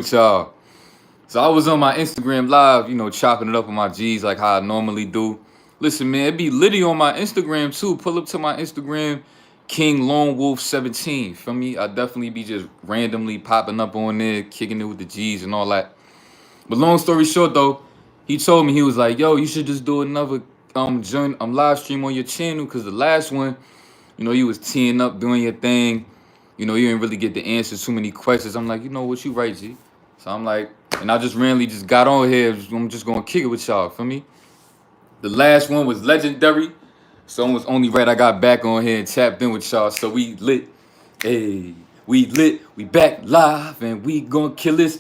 Y'all. So I was on my Instagram live, chopping it up with my G's like how I normally do. Listen, man, it be litty on my Instagram too. Pull up to my Instagram, King Lone Wolf 17. Feel me? I definitely be just randomly popping up on there, kicking it with the G's and all that. But long story short though, he told me he was like, yo, you should just do another live stream on your channel because the last one, you was teeing up doing your thing. You didn't really get the answers to too many questions. I'm like, you know what, you right, G. So I'm like, and I just randomly just got on here. I'm just gonna kick it with y'all. Feel me? The last one was legendary, so it was only right I got back on here and tapped in with y'all. So we lit, hey, we lit, we back live, and we gonna kill this.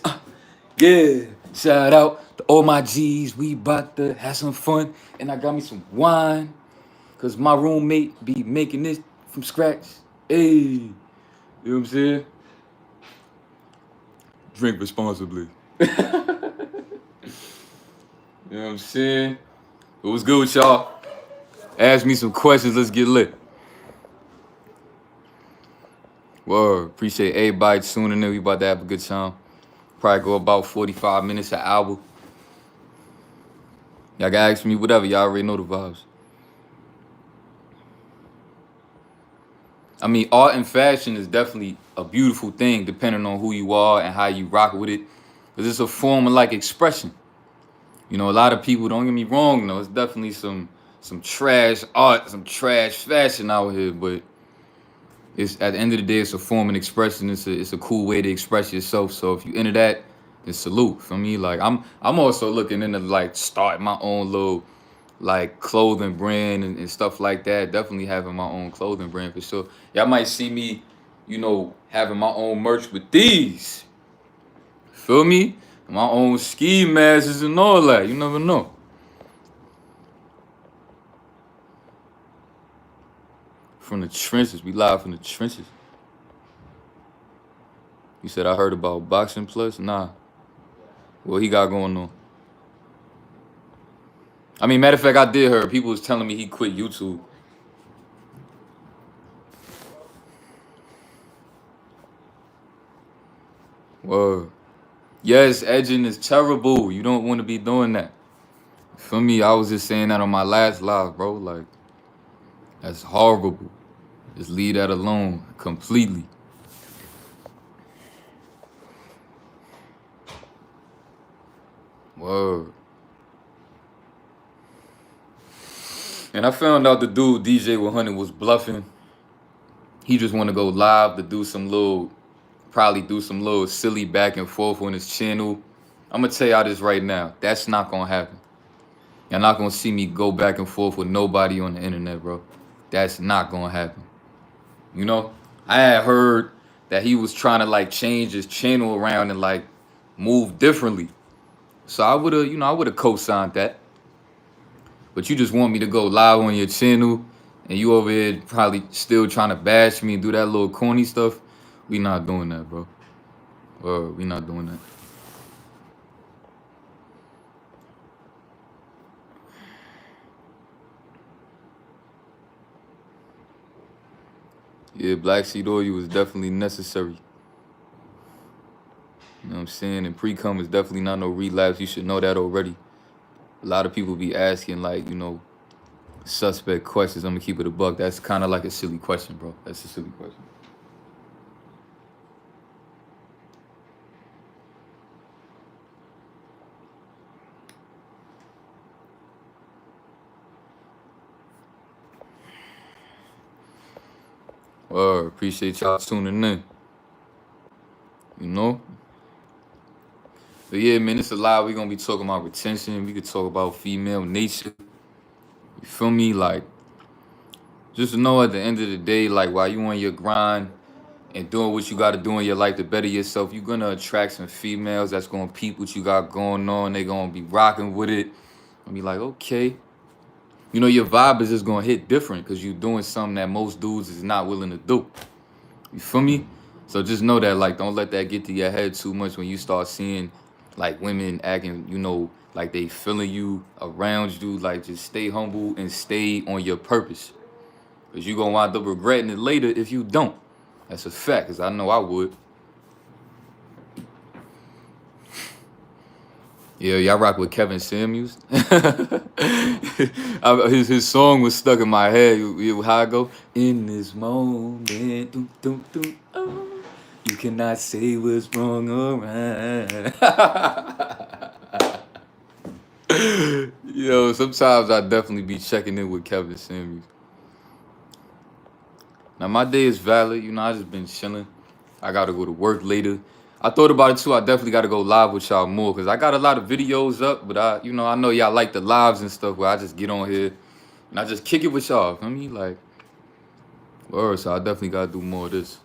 Yeah, shout out to all my G's. We about to have some fun, and I got me some wine, cause my roommate be making this from scratch. Hey, you know what I'm saying? Drink responsibly. You know what I'm saying? It was good with y'all. Ask me some questions. Let's get lit. Word. Appreciate everybody tuning in. We about to have a good time. Probably go about 45 minutes an hour. Y'all can ask me whatever. Y'all already know the vibes. I mean, art and fashion is definitely a beautiful thing depending on who you are and how you rock with it. Because it's a form of like expression. A lot of people, don't get me wrong, though. It's definitely some trash art, some trash fashion out here, but it's at the end of the day, it's a form and expression. It's a cool way to express yourself. So if you into that, then salute. For me, like I'm also looking into like starting my own little like clothing brand and stuff like that. Definitely having my own clothing brand for sure. Y'all might see me, having my own merch with these. Feel me? My own ski masks and all that. You never know. From the trenches, we live from the trenches. You said I heard about Boxing Plus? Nah. What he got going on? I mean, matter of fact, I did hear people was telling me he quit YouTube. Whoa. Yes, edging is terrible. You don't want to be doing that. For me, I was just saying that on my last live, bro. Like, that's horrible. Just leave that alone completely. Whoa. And I found out the dude DJ 100 was bluffing. He just want to go live to do probably do some little silly back and forth on his channel. I'm gonna tell y'all this right now. That's not gonna happen. You're not gonna see me go back and forth with nobody on the internet, bro. That's not gonna happen. I had heard that he was trying to like change his channel around and like move differently. So I would have co-signed that. But you just want me to go live on your channel and you over here probably still trying to bash me and do that little corny stuff. We not doing that, bro. We not doing that. Yeah, Black Seed Oil was definitely necessary. You know what I'm saying? And pre-cum is definitely not no relapse. You should know that already. A lot of people be asking like, suspect questions. I'm gonna keep it a buck. That's kind of like a silly question, bro. That's a silly question. Appreciate y'all tuning in. You know? But yeah, man, it's a lot. We're gonna be talking about retention. We could talk about female nature. You feel me? Like, just know at the end of the day, like while you on your grind and doing what you gotta do in your life to better yourself, you're gonna attract some females that's gonna peep what you got going on. They gonna be rocking with it. And be like, okay. Your vibe is just gonna hit different because you're doing something that most dudes is not willing to do. You feel me? So just know that, like, don't let that get to your head too much when you start seeing, like, women acting, like they feeling you around you. Like, just stay humble and stay on your purpose. Because you're going to wind up regretting it later if you don't. That's a fact, because I know I would. Yeah, y'all rock with Kevin Samuels. His song was stuck in my head. How I go? In this moment, doom, doom, doom, oh, you cannot say what's wrong or right. Yo, sometimes I definitely be checking in with Kevin Samuels. Now my day is valid. You know, I just been chilling. I gotta go to work later. I thought about it too. I definitely gotta go live with y'all more because I got a lot of videos up, but I know y'all like the lives and stuff where I just get on here and I just kick it with y'all. I mean, like, word. So I definitely gotta do more of this.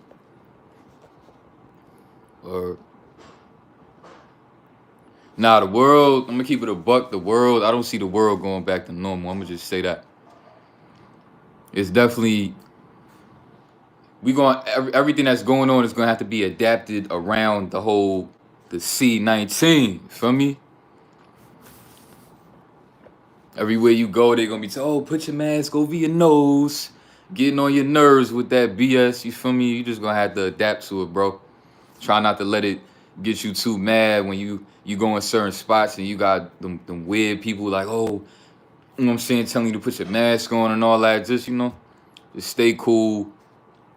Word. Now the world, I'm gonna keep it a buck. The world, I don't see the world going back to normal. I'm gonna just say that. It's definitely everything that's going on is gonna have to be adapted around the C-19. Feel me? Everywhere you go, they're gonna be saying, "Oh, put your mask over your nose," getting on your nerves with that BS. You feel me? You just gonna have to adapt to it, bro. Try not to let it get you too mad when you go in certain spots and you got them weird people like, oh, you know what I'm saying, telling you to put your mask on and all that. Just just stay cool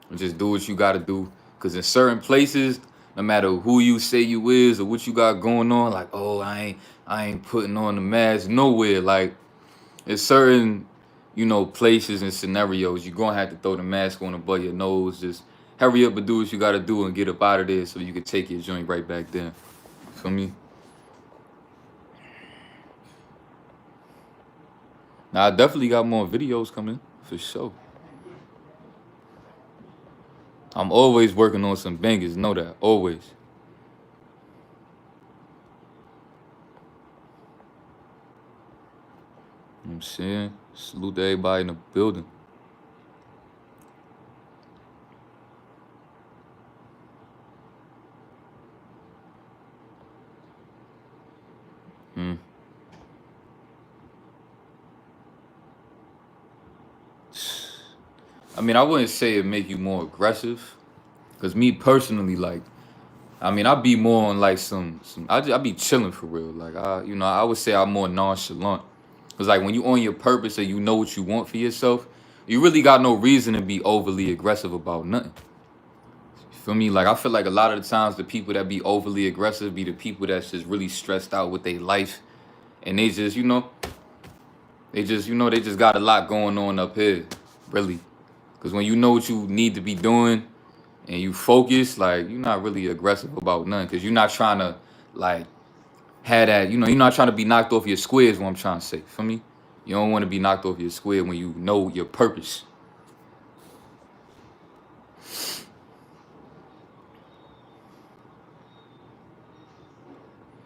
and just do what you gotta do. Cause in certain places, no matter who you say you is or what you got going on, like, oh, I ain't putting on the mask nowhere. Like, there's certain, places and scenarios you're gonna have to throw the mask on above your nose. Just hurry up and do what you gotta do and get up out of there so you can take your joint right back then. Feel me? Now I definitely got more videos coming for sure. I'm always working on some bangers, know that. Always. You know what I'm saying? Salute to everybody in the building. Hmm. I mean, I wouldn't say it make you more aggressive, cause me personally, like, I mean, I be more on like I be chilling for real. Like, I would say I'm more nonchalant, cause like when you on your purpose and you know what you want for yourself, you really got no reason to be overly aggressive about nothing. You feel me? Like I feel like a lot of the times the people that be overly aggressive be the people that's just really stressed out with their life, and they just, they just got a lot going on up here, really. Cause when you know what you need to be doing and you focus, like you're not really aggressive about nothing. Cause you're not trying to like have that, you're not trying to be knocked off your square is what I'm trying to say. For me, you don't want to be knocked off your square when you know your purpose.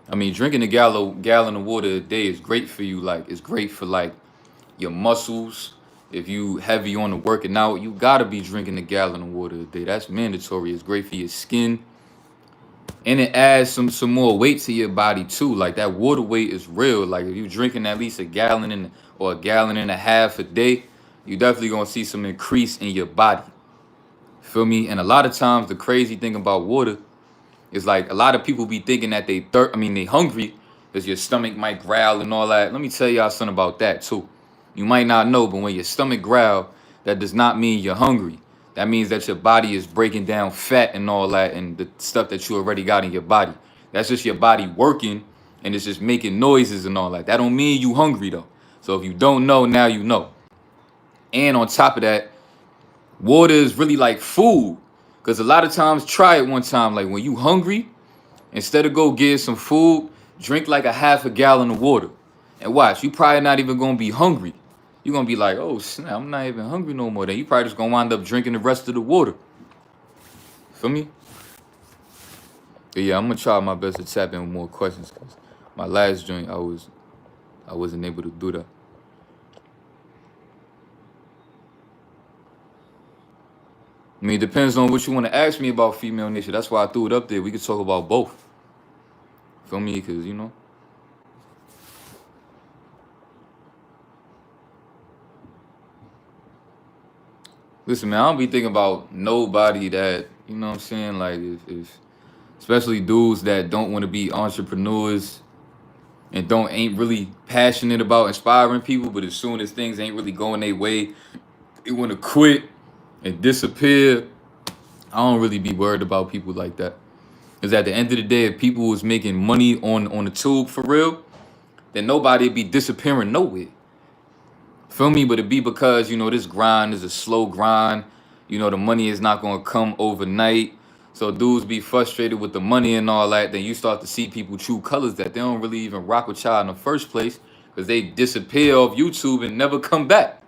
I mean, drinking a gallon of water a day is great for you. Like it's great for like your muscles. If you heavy on the working out, you gotta be drinking a gallon of water a day. That's mandatory. It's great for your skin. And it adds some more weight to your body too. Like that water weight is real. Like if you drinking at least or a gallon and a half a day, you definitely gonna see some increase in your body. Feel me? And a lot of times the crazy thing about water is like a lot of people be thinking that they hungry because your stomach might growl and all that. Let me tell y'all something about that too. You might not know, but when your stomach growl, that does not mean you're hungry. That means that your body is breaking down fat and all that and the stuff that you already got in your body. That's just your body working and it's just making noises and all that. That don't mean you hungry though. So if you don't know, now you know. And on top of that, water is really like food. Because a lot of times, try it one time. Like when you hungry, instead of go get some food, drink like a half a gallon of water. And watch, you probably not even gonna be hungry. You're gonna be like, oh snap, I'm not even hungry no more. Then you probably just gonna wind up drinking the rest of the water. Feel me? But yeah, I'm gonna try my best to tap in with more questions because my last joint I wasn't able to do that. I mean, it depends on what you want to ask me about female nature. That's why I threw it up there. We could talk about both. Feel me? Because, listen, man, I don't be thinking about nobody that, you know what I'm saying? Like, if especially dudes that don't want to be entrepreneurs and ain't really passionate about inspiring people, but as soon as things ain't really going their way, they want to quit and disappear. I don't really be worried about people like that. Because at the end of the day, if people was making money on the tube for real, then nobody'd be disappearing nowhere. Feel me? But it be because, this grind is a slow grind. The money is not going to come overnight. So dudes be frustrated with the money and all that. Then you start to see people true colors that they don't really even rock with y'all in the first place because they disappear off YouTube and never come back.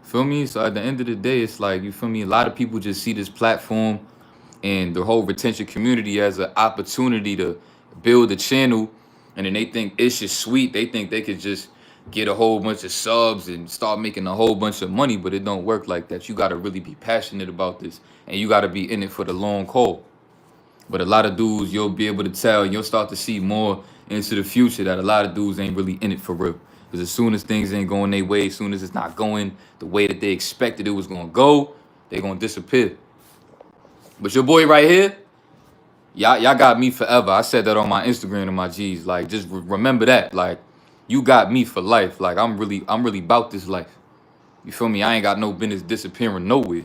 Feel me? So at the end of the day, it's like, you feel me? A lot of people just see this platform and the whole retention community as an opportunity to build a channel, and then they think it's just sweet. They think they could just get a whole bunch of subs and start making a whole bunch of money, but it don't work like that. You got to really be passionate about this, and you got to be in it for the long haul. But a lot of dudes, you'll be able to tell, and you'll start to see more into the future that a lot of dudes ain't really in it for real. Because as soon as things ain't going their way, as soon as it's not going the way that they expected it was going to go, they going to disappear. But your boy right here, y'all got me forever. I said that on my Instagram and my G's. Like, just remember that. Like, you got me for life. Like, I'm really about this life. You feel me? I ain't got no business disappearing nowhere.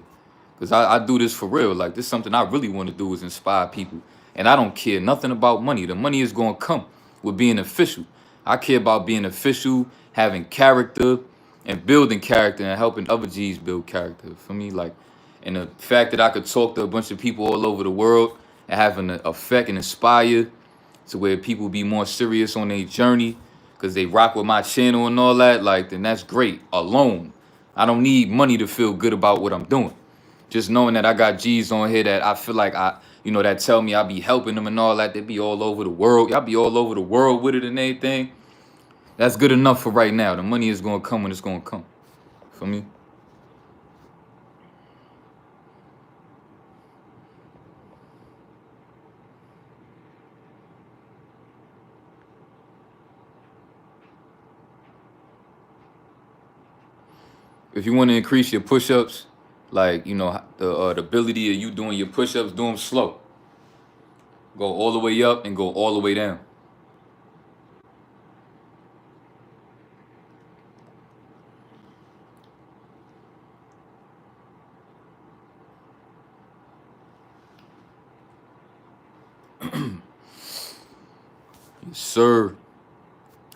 Cause I do this for real. Like, this is something I really want to do is inspire people. And I don't care nothing about money. The money is gonna come with being official. I care about being official, having character, and building character and helping other G's build character. For me, like, and the fact that I could talk to a bunch of people all over the world and have an effect and inspire to where people be more serious on their journey because they rock with my channel and all that, like, then that's great alone. I don't need money to feel good about what I'm doing. Just knowing that I got G's on here that I feel like that tell me I be helping them and all that. They be all over the world. Y'all be all over the world with it and everything. That's good enough for right now. The money is going to come when it's going to come. For me. If you want to increase your push-ups, like, the ability of you doing your push-ups, do them slow. Go all the way up and go all the way down. Yes, sir.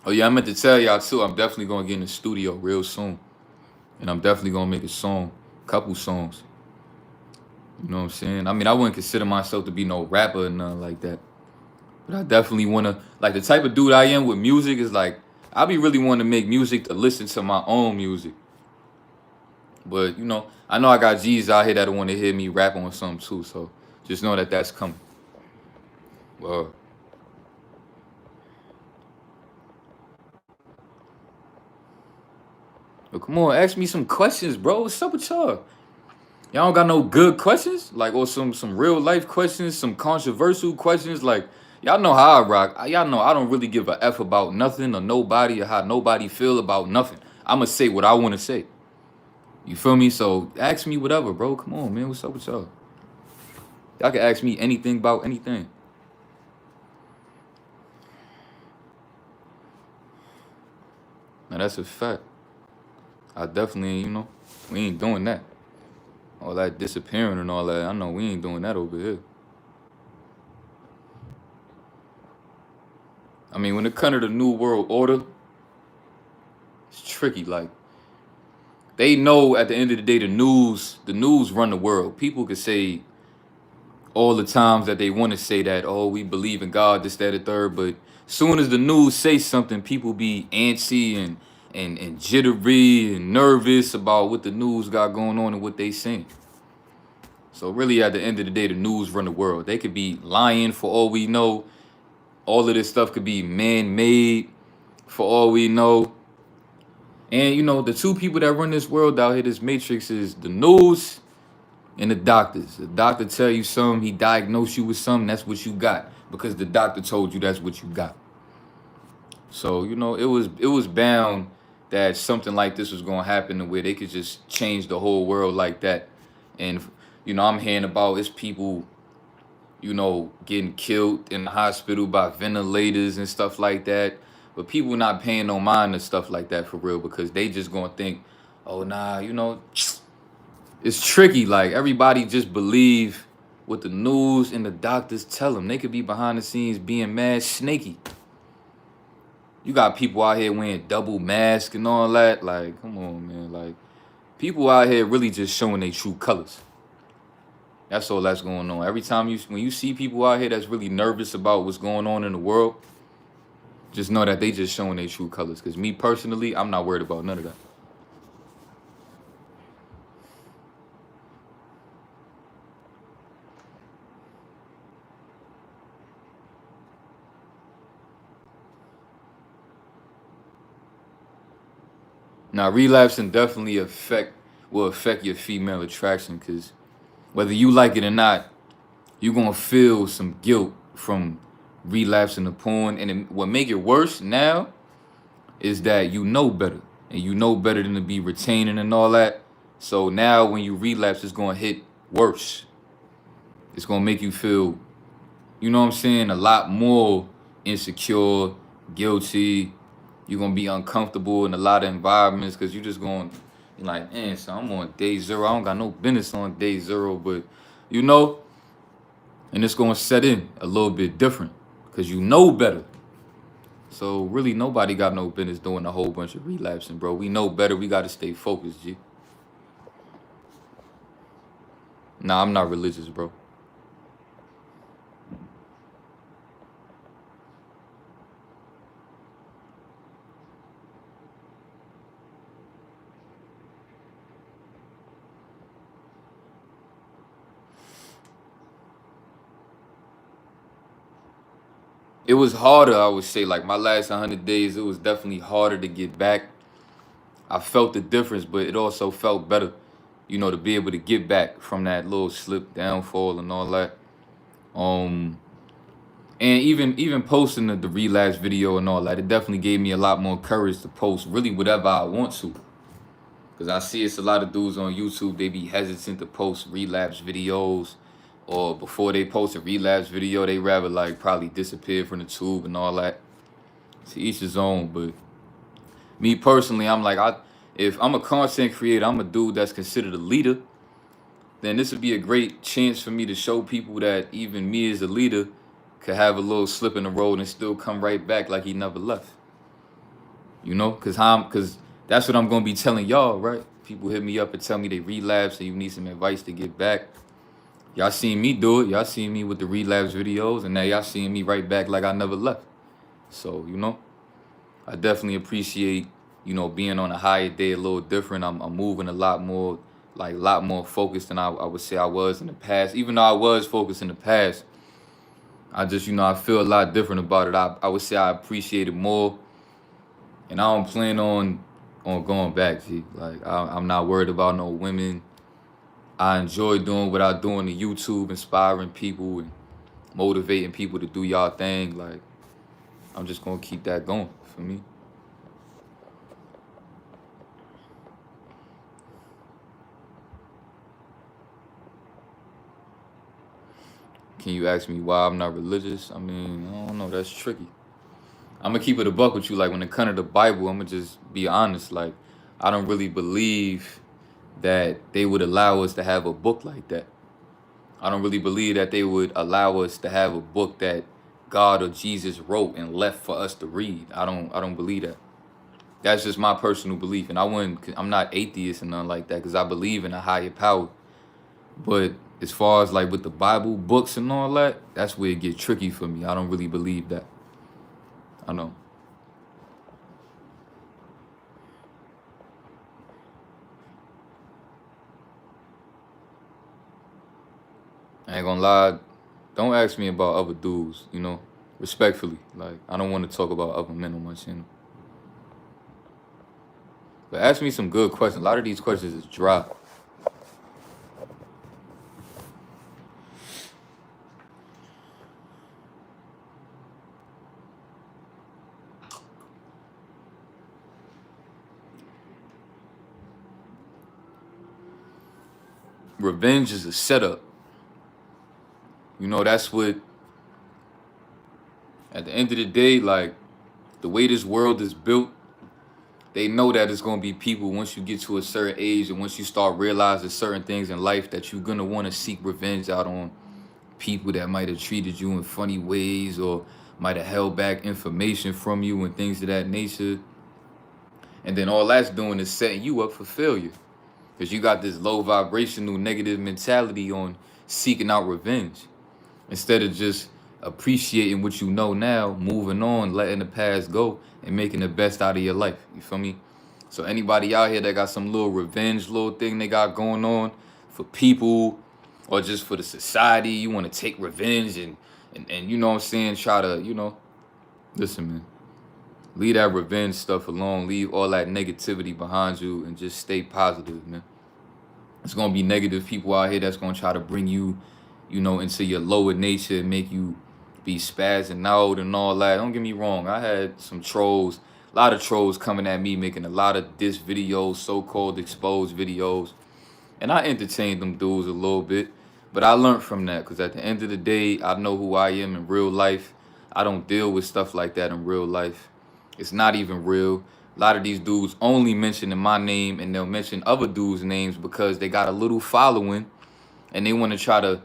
Oh, yeah, I meant to tell y'all, too, I'm definitely going to get in the studio real soon. And I'm definitely going to make a song, couple songs. You know what I'm saying? I mean, I wouldn't consider myself to be no rapper or nothing like that. But I definitely want to, like, the type of dude I am with music is like, I be really wanting to make music to listen to my own music. But, I know I got G's out here that want to hear me rap on something too. So just know that that's coming. Well, come on, ask me some questions, bro. What's up with y'all? Y'all don't got no good questions? Like, or some real life questions, some controversial questions? Like, y'all know how I rock. Y'all know I don't really give a F about nothing or nobody or how nobody feel about nothing. I'ma say what I want to say. You feel me? So ask me whatever, bro. Come on, man. What's up with y'all? Y'all can ask me anything about anything. Now, that's a fact. I definitely, we ain't doing that. All that disappearing and all that. I know we ain't doing that over here. I mean, when it comes to the New World Order, it's tricky. Like, they know at the end of the day, the news run the world. People could say all the times that they want to say that, oh, we believe in God, this, that, the third. But soon as the news say something, people be antsy and jittery and nervous about what the news got going on and what they saying. So really, at the end of the day, the news run the world. They could be lying for all we know. All of this stuff could be man-made for all we know. And, the two people that run this world out here, this matrix, is the news and the doctors. The doctor tell you something, he diagnosed you with something, that's what you got. Because the doctor told you that's what you got. So, it was bound that something like this was going to happen where they could just change the whole world like that. And, I'm hearing about it's people, you know, getting killed in the hospital by ventilators and stuff like that. But people not paying no mind to stuff like that for real, because they just gonna think, oh nah, you know, it's tricky. Like everybody just believe what the news and the doctors tell them. They could be behind the scenes being mad snaky. You got people out here wearing double masks and all that. Like, come on, man. Like, people out here really just showing their true colors. That's all that's going on. Every time when you see people out here that's really nervous about what's going on in the world, just know that they just showing their true colors. Because me personally, I'm not worried about none of that. Now, relapsing definitely will affect your female attraction, because whether you like it or not, you're gonna feel some guilt from relapsing the porn. And what make it worse now is that you know better, and you know better than to be retaining and all that. So now when you relapse, it's gonna hit worse. It's gonna make you feel, you know what I'm saying, a lot more insecure, guilty. You're gonna be uncomfortable in a lot of environments, because you're just going, you're like, man, so I'm on day zero. I don't got no business on day zero, but you know, and it's gonna set in a little bit different because you know better. So really, nobody got no business doing a whole bunch of relapsing, bro. We know better. We gotta stay focused, G. Nah, I'm not religious, bro. It was harder, I would say. Like my last 100 days, it was definitely harder to get back. I felt the difference, but it also felt better, you know, to be able to get back from that little slip, downfall, and all that. Um, and even posting the relapse video and all that, it definitely gave me a lot more courage to post really whatever I want to. Because I see it's a lot of dudes on YouTube, they be hesitant to post relapse videos. Or before they post a relapse video, they rather like probably disappear from the tube and all that. To each his own. But me personally, I'm like, if I'm a content creator, I'm a dude that's considered a leader, then this would be a great chance for me to show people that even me as a leader could have a little slip in the road and still come right back like he never left. You know, cause that's what I'm gonna be telling y'all, right? People hit me up and tell me they relapse and you need some advice to get back. Y'all seen me do it. Y'all seen me with the relapse videos, and now y'all seeing me right back like I never left. So, you know, I definitely appreciate, you know, being on a higher day a little different. I'm moving a lot more, like a lot more focused than I would say I was in the past. Even though I was focused in the past, I just, you know, I feel a lot different about it. I would say I appreciate it more, and I don't plan on going back, G. Like I'm not worried about no women. I enjoy doing what I do on the YouTube, inspiring people and motivating people to do y'all thing. Like, I'm just gonna keep that going for me. Can you ask me why I'm not religious? I mean, I don't know. That's tricky. I'm gonna keep it a buck with you. Like when it comes to the Bible, I'm gonna just be honest. Like, I don't really believe that they would allow us to have a book like that. I don't really believe that they would allow us to have a book that God or Jesus wrote and left for us to read. I don't believe that. That's just my personal belief, and I'm not atheist and nothing like that, because I believe in a higher power. But as far as like with the Bible books and all that, that's where it gets tricky for me. I don't really believe that. I know. I ain't gonna lie. Don't ask me about other dudes, you know, respectfully. Like, I don't want to talk about other men on my channel. But ask me some good questions. A lot of these questions is dry. Revenge is a setup. You know, that's what, at the end of the day, like, the way this world is built, they know that it's going to be people once you get to a certain age and once you start realizing certain things in life that you're going to want to seek revenge out on people that might have treated you in funny ways or might have held back information from you and things of that nature. And then all that's doing is setting you up for failure because you got this low vibrational negative mentality on seeking out revenge instead of just appreciating what you know now, moving on, letting the past go, and making the best out of your life. You feel me? So anybody out here that got some little revenge, little thing they got going on for people or just for the society, you want to take revenge and you know what I'm saying, try to, you know, listen, man. Leave that revenge stuff alone. Leave all that negativity behind you and just stay positive, man. It's gonna be negative people out here that's gonna try to bring you, you know, into your lower nature and make you be spazzing out and all that. Don't get me wrong. I had some trolls, a lot of trolls coming at me, making a lot of diss videos, so-called exposed videos. And I entertained them dudes a little bit. But I learned from that because at the end of the day, I know who I am in real life. I don't deal with stuff like that in real life. It's not even real. A lot of these dudes only mentioning my name and they'll mention other dudes' names because they got a little following and they want to try to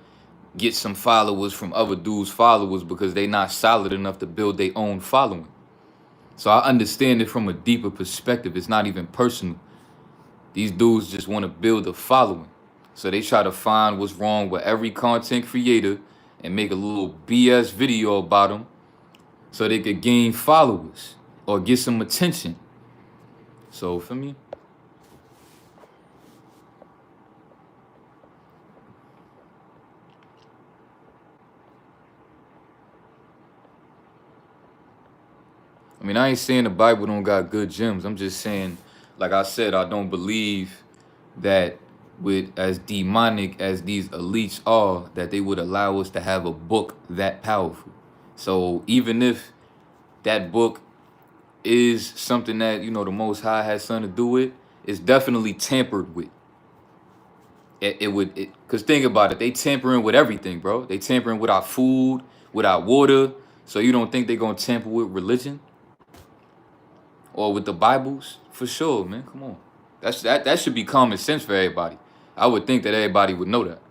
get some followers from other dudes' followers because they not solid enough to build their own following. So I understand it from a deeper perspective. It's not even personal. These dudes just want to build a following. So they try to find what's wrong with every content creator and make a little BS video about them so they could gain followers or get some attention. So for me, I mean, I ain't saying the Bible don't got good gems. I'm just saying, like I said, I don't believe that with as demonic as these elites are, that they would allow us to have a book that powerful. So even if that book is something that, you know, the Most High has something to do with, it's definitely tampered with. Because think about it, they tampering with everything, bro. They tampering with our food, with our water. So you don't think they're going to tamper with religion or with the Bibles? For sure, man. Come on. That should be common sense for everybody. I would think that everybody would know that.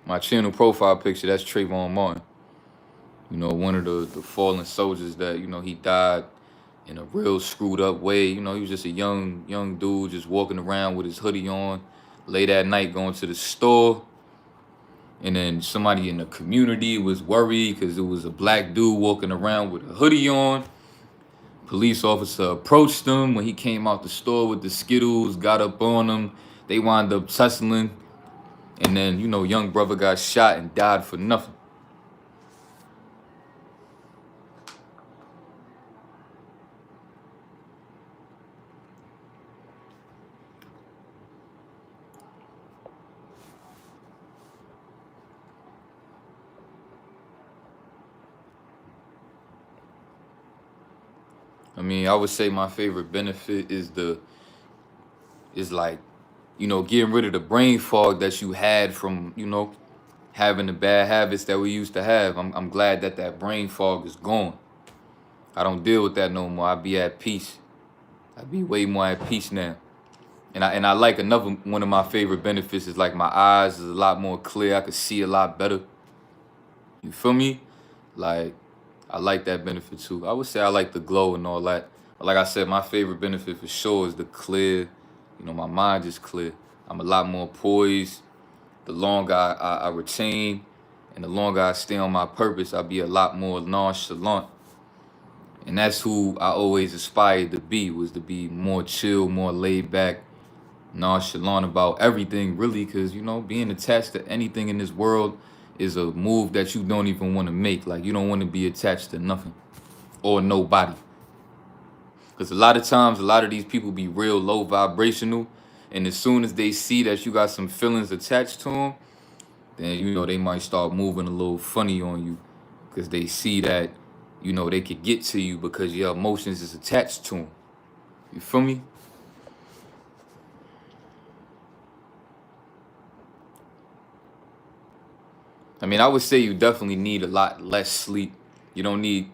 My channel profile picture, that's Trayvon Martin. You know, one of the fallen soldiers that, you know, he died in a real screwed up way. You know, he was just a young dude just walking around with his hoodie on late at night going to the store. And then somebody in the community was worried because it was a black dude walking around with a hoodie on. Police officer approached him when he came out the store with the Skittles, got up on him. They wound up tussling. And then, you know, young brother got shot and died for nothing. I mean, I would say my favorite benefit is like, you know, getting rid of the brain fog that you had from, you know, having the bad habits that we used to have. I'm glad that that brain fog is gone. I don't deal with that no more. I be at peace. I be way more at peace now. And I like another one of my favorite benefits is like my eyes is a lot more clear. I could see a lot better. You feel me? Like, I like that benefit too. I would say I like the glow and all that. But like I said, my favorite benefit for sure is the clear. You know, my mind is clear. I'm a lot more poised. The longer I retain and the longer I stay on my purpose, I'll be a lot more nonchalant. And that's who I always aspired to be, was to be more chill, more laid back, nonchalant about everything, really, because, you know, being attached to anything in this world is a move that you don't even want to make. Like, you don't want to be attached to nothing or nobody. Because a lot of times, a lot of these people be real low vibrational. And as soon as they see that you got some feelings attached to them, then, you know, they might start moving a little funny on you. Because they see that, you know, they could get to you because your emotions is attached to them. You feel me? I mean, I would say you definitely need a lot less sleep. You don't need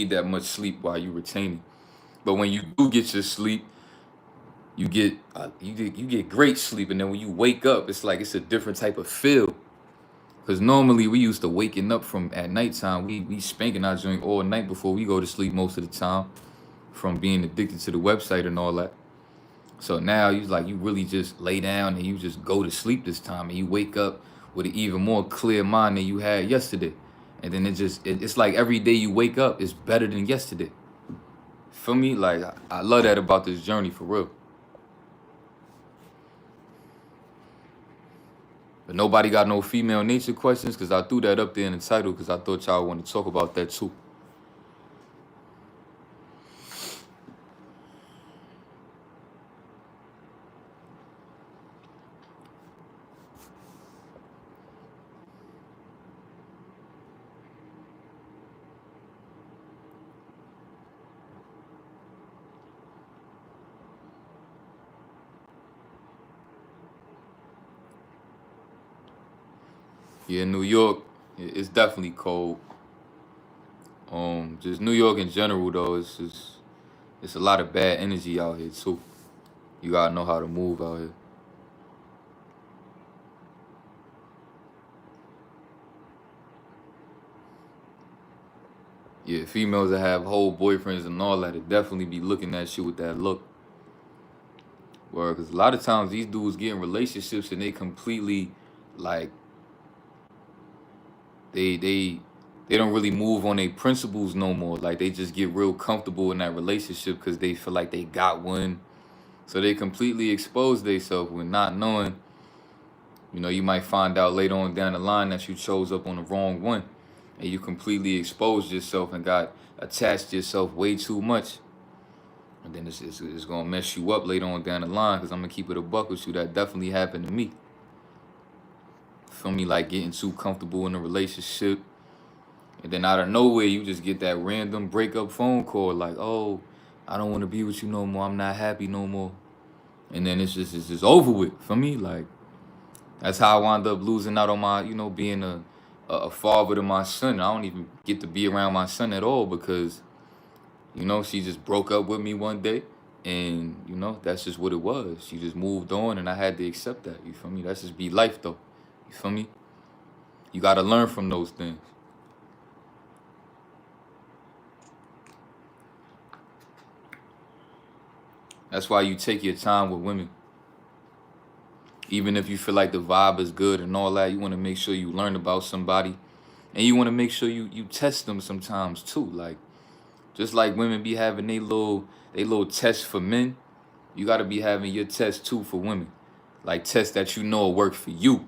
that much sleep while you retaining. But when you do get your sleep, you get great sleep, and then when you wake up, it's like it's a different type of feel. Because normally we used to waking up from at nighttime, we spanking our joint all night before we go to sleep most of the time, from being addicted to the website and all that. So now you really just lay down and you just go to sleep this time, and you wake up with an even more clear mind than you had yesterday. And then it's like every day you wake up is better than yesterday. For me, like I love that about this journey for real. But nobody got no female nature questions, because I threw that up there in the title because I thought y'all wanted to talk about that too. Yeah, New York, it's definitely cold. Just New York in general though, it's a lot of bad energy out here too. You gotta know how to move out here. Yeah, females that have whole boyfriends and all that, it definitely be looking at you with that look. Where, because a lot of times these dudes get in relationships and they completely, like, they don't really move on their principles no more. Like they just get real comfortable in that relationship because they feel like they got one. So they completely expose themselves with not knowing. You might find out later on down the line that you chose up on the wrong one, and you completely exposed yourself and got attached to yourself way too much. And then it's gonna mess you up later on down the line. Because I'm gonna keep it a buck with you. That definitely happened to me. Feel me? Like getting too comfortable in a relationship, and then out of nowhere you just get that random breakup phone call like, "Oh, I don't want to be with you no more. I'm not happy no more." And then it's just over with. For me, like that's how I wound up losing out on my, being a father to my son. I don't even get to be around my son at all because, she just broke up with me one day, and that's just what it was. She just moved on, and I had to accept that. You feel me? That's just be life, though. You feel me? You got to learn from those things. That's why you take your time with women. Even if you feel like the vibe is good and all that, you want to make sure you learn about somebody, and you want to make sure you test them sometimes too. Like just like women be having they little tests for men, you got to be having your test too for women. Like tests that will work for you.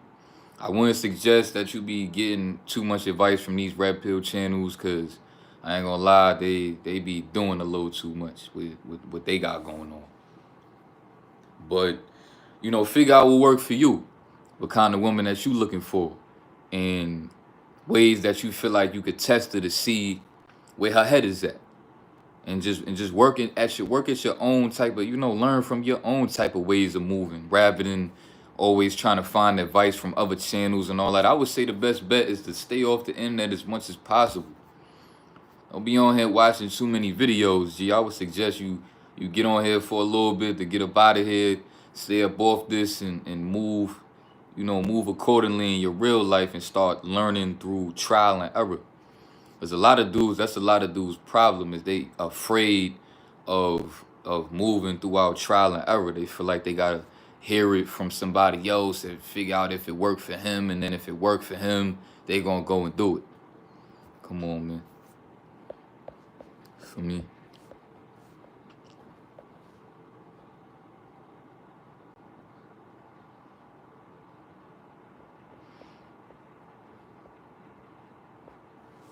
I wouldn't suggest that you be getting too much advice from these red pill channels, because I ain't gonna lie, they be doing a little too much with what they got going on. But figure out what work for you, what kind of woman that you looking for, and ways that you feel like you could test her to see where her head is at, and just work at your own type of, learn from your own type of ways of moving, rather than always trying to find advice from other channels and all that. I would say the best bet is to stay off the internet as much as possible. Don't be on here watching too many videos. I would suggest you get on here for a little bit to get up out of here, stay up off this, and move, move accordingly in your real life, and start learning through trial and error. There's that's a lot of dudes' problem, is they afraid of moving throughout trial and error. They feel like they gotta hear it from somebody else and figure out if it worked for him, and then if it worked for him, they gonna go and do it. Come on, man. For me.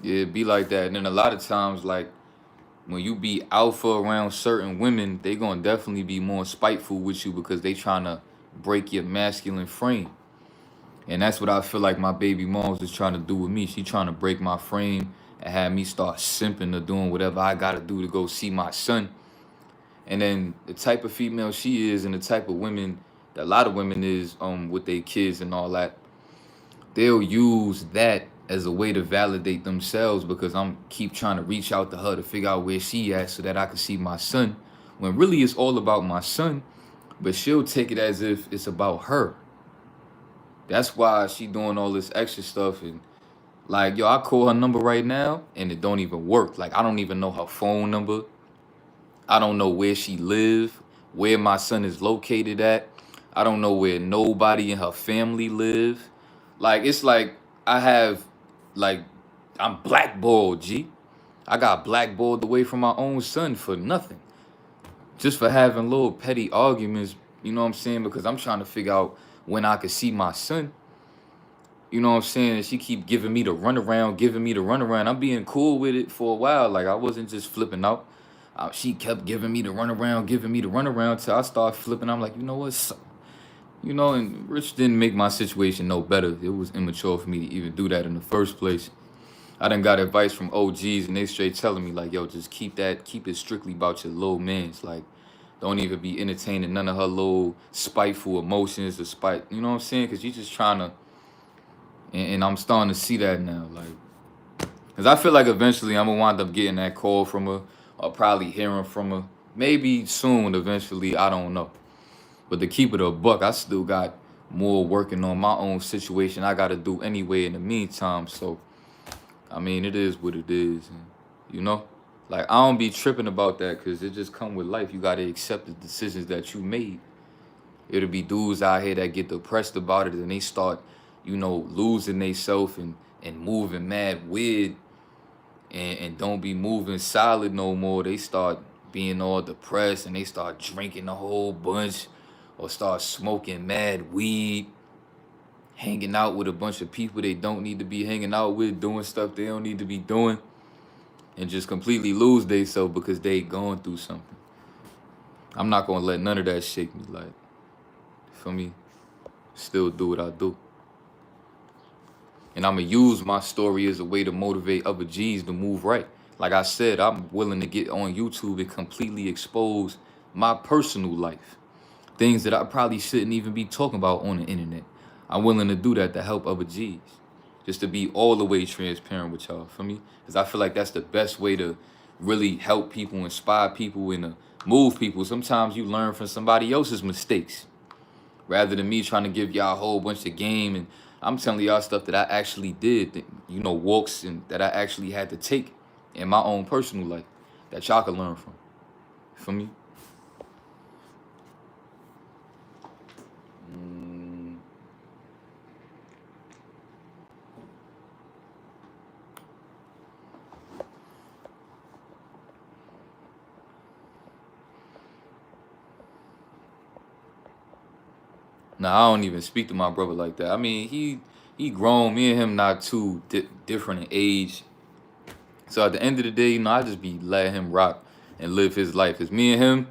Yeah, it be like that. And then a lot of times, like, when you be alpha around certain women, they gonna definitely be more spiteful with you because they trying to break your masculine frame. And that's what I feel like my baby mom's is trying to do with me. She trying to break my frame and have me start simping or doing whatever I gotta do to go see my son. And then the type of female she is and the type of women that a lot of women is with their kids and all that, they'll use that as a way to validate themselves because I'm keep trying to reach out to her to figure out where she at so that I can see my son. When really it's all about my son, but she'll take it as if it's about her. That's why she doing all this extra stuff and like yo, I call her number right now and it don't even work. Like I don't even know her phone number. I don't know where she live, where my son is located at. I don't know where nobody in her family live. Like it's like I have like I'm blackballed, G. I got blackballed away from my own son for nothing. Just for having little petty arguments, you know what I'm saying? Because I'm trying to figure out when I could see my son. You know what I'm saying? And she keep giving me the runaround, giving me the runaround. I'm being cool with it for a while. Like I wasn't just flipping out. She kept giving me the runaround, giving me the runaround till I started flipping. I'm like, you know what? You know, and Rich didn't make my situation no better. It was immature for me to even do that in the first place. I done got advice from OGs and they straight telling me like, yo, just keep it strictly about your little mans. Like, don't even be entertaining none of her little spiteful emotions or spite. You know what I'm saying? Because you just trying to, and I'm starting to see that now. Like, because I feel like eventually I'm going to wind up getting that call from her or probably hearing from her. Maybe soon, eventually, I don't know. But to keep it a buck, I still got more working on my own situation I got to do anyway in the meantime. So, I mean, it is what it is. And, you know? Like, I don't be tripping about that because it just come with life. You got to accept the decisions that you made. It'll be dudes out here that get depressed about it and they start, you know, losing themselves and moving mad weird and don't be moving solid no more. They start being all depressed and they start drinking a whole bunch or start smoking mad weed, hanging out with a bunch of people they don't need to be hanging out with, doing stuff they don't need to be doing, and just completely lose themselves because they going through something. I'm not gonna let none of that shake me. Like, for me, still do what I do. And I'm going to use my story as a way to motivate other G's to move right. Like I said, I'm willing to get on YouTube and completely expose my personal life. Things that I probably shouldn't even be talking about on the internet. I'm willing to do that to help other G's. Just to be all the way transparent with y'all, for me. Because I feel like that's the best way to really help people, inspire people, and move people. Sometimes you learn from somebody else's mistakes rather than me trying to give y'all a whole bunch of game. And I'm telling y'all stuff that I actually did, you know, walks and that I actually had to take in my own personal life that y'all can learn from. For me. Nah, I don't even speak to my brother like that. I mean, he grown. Me and him not too different in age. So at the end of the day, you know, I just be letting him rock and live his life. Cause me and him,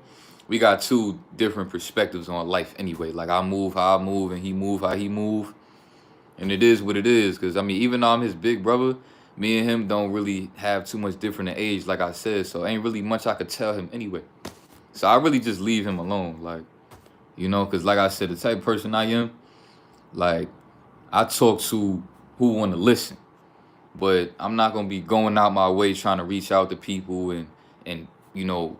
we got two different perspectives on life anyway. Like I move how I move and he move how he move. And it is what it is. Cause I mean, even though I'm his big brother, me and him don't really have too much different in age, like I said. So ain't really much I could tell him anyway. So I really just leave him alone. Like, you know, because like I said, the type of person I am, like, I talk to who want to listen. But I'm not going to be going out my way trying to reach out to people and you know,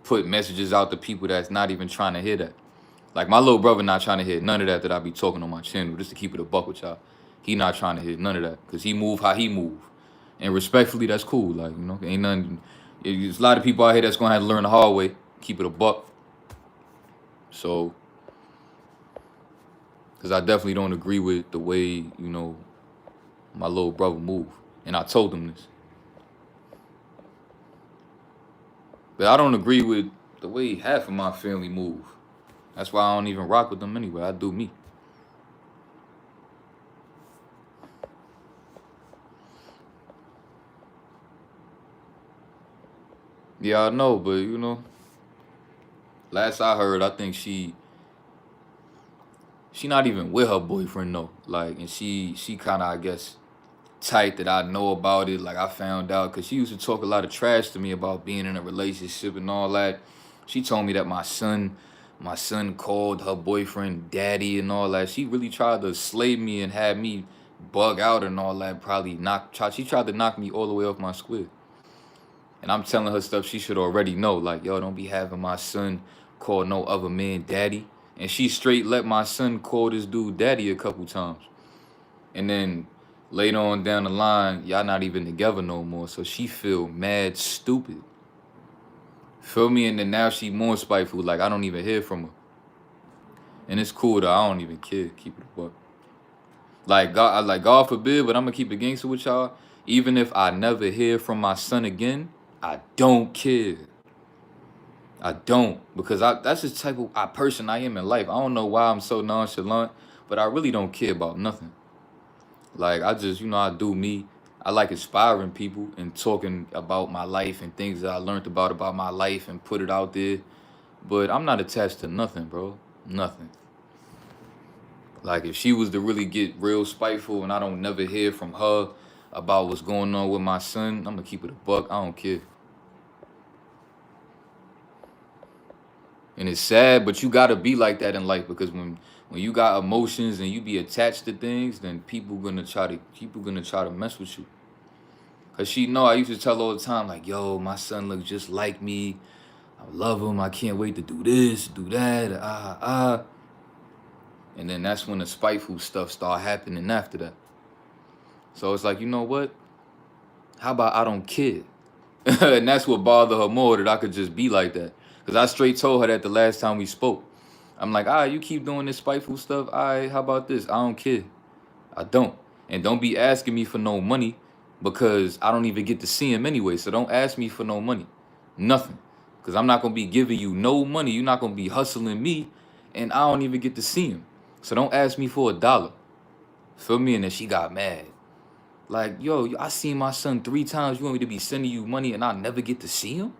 put messages out to people that's not even trying to hear that. Like, my little brother not trying to hear none of that I be talking on my channel, just to keep it a buck with y'all. He not trying to hear none of that because he move how he move. And respectfully, that's cool. Like, you know, ain't nothing. There's a lot of people out here that's going to have to learn the hard way, keep it a buck. So, because I definitely don't agree with the way, you know, my little brother move. And I told him this. But I don't agree with the way half of my family move. That's why I don't even rock with them anyway. I do me. Yeah, I know, but you know, last I heard, I think she not even with her boyfriend though. Like, and she kind of, I guess, tight that I know about it. Like, I found out because she used to talk a lot of trash to me about being in a relationship and all that. She told me that my son called her boyfriend daddy and all that. She really tried to slay me and had me bug out and all that. She tried to knock me all the way off my square. And I'm telling her stuff she should already know. Like, yo, don't be having my son call no other man daddy. And she straight let my son call this dude daddy a couple times. And then later on down the line, y'all not even together no more. So she feel mad stupid. Feel me? And then now she more spiteful. Like, I don't even hear from her. And it's cool though. I don't even care. Keep it a buck. Like God forbid, but I'm gonna keep it gangster with y'all. Even if I never hear from my son again, I don't care. I don't, because that's the type of person I am in life. I don't know why I'm so nonchalant, but I really don't care about nothing. Like, I just, I do me. I like inspiring people and talking about my life and things that I learned about my life and put it out there. But I'm not attached to nothing, bro. Nothing. Like, if she was to really get real spiteful and I don't never hear from her about what's going on with my son, I'm gonna keep it a buck. I don't care. And it's sad, but you gotta be like that in life, because when you got emotions and you be attached to things, then people gonna try to mess with you. Cause she know I used to tell all the time, like, yo, my son looks just like me. I love him. I can't wait to do this, do that, And then that's when the spiteful stuff start happening after that. So it's like, you know what? How about I don't care? And that's what bothered her more, that I could just be like that. Because I straight told her that the last time we spoke. I'm like, all right, you keep doing this spiteful stuff. All right, how about this? I don't care. I don't. And don't be asking me for no money, because I don't even get to see him anyway. So don't ask me for no money. Nothing. Because I'm not going to be giving you no money. You're not going to be hustling me, and I don't even get to see him. So don't ask me for $1. Feel me? And then she got mad. Like, yo, I seen my son 3 times. You want me to be sending you money and I never get to see him?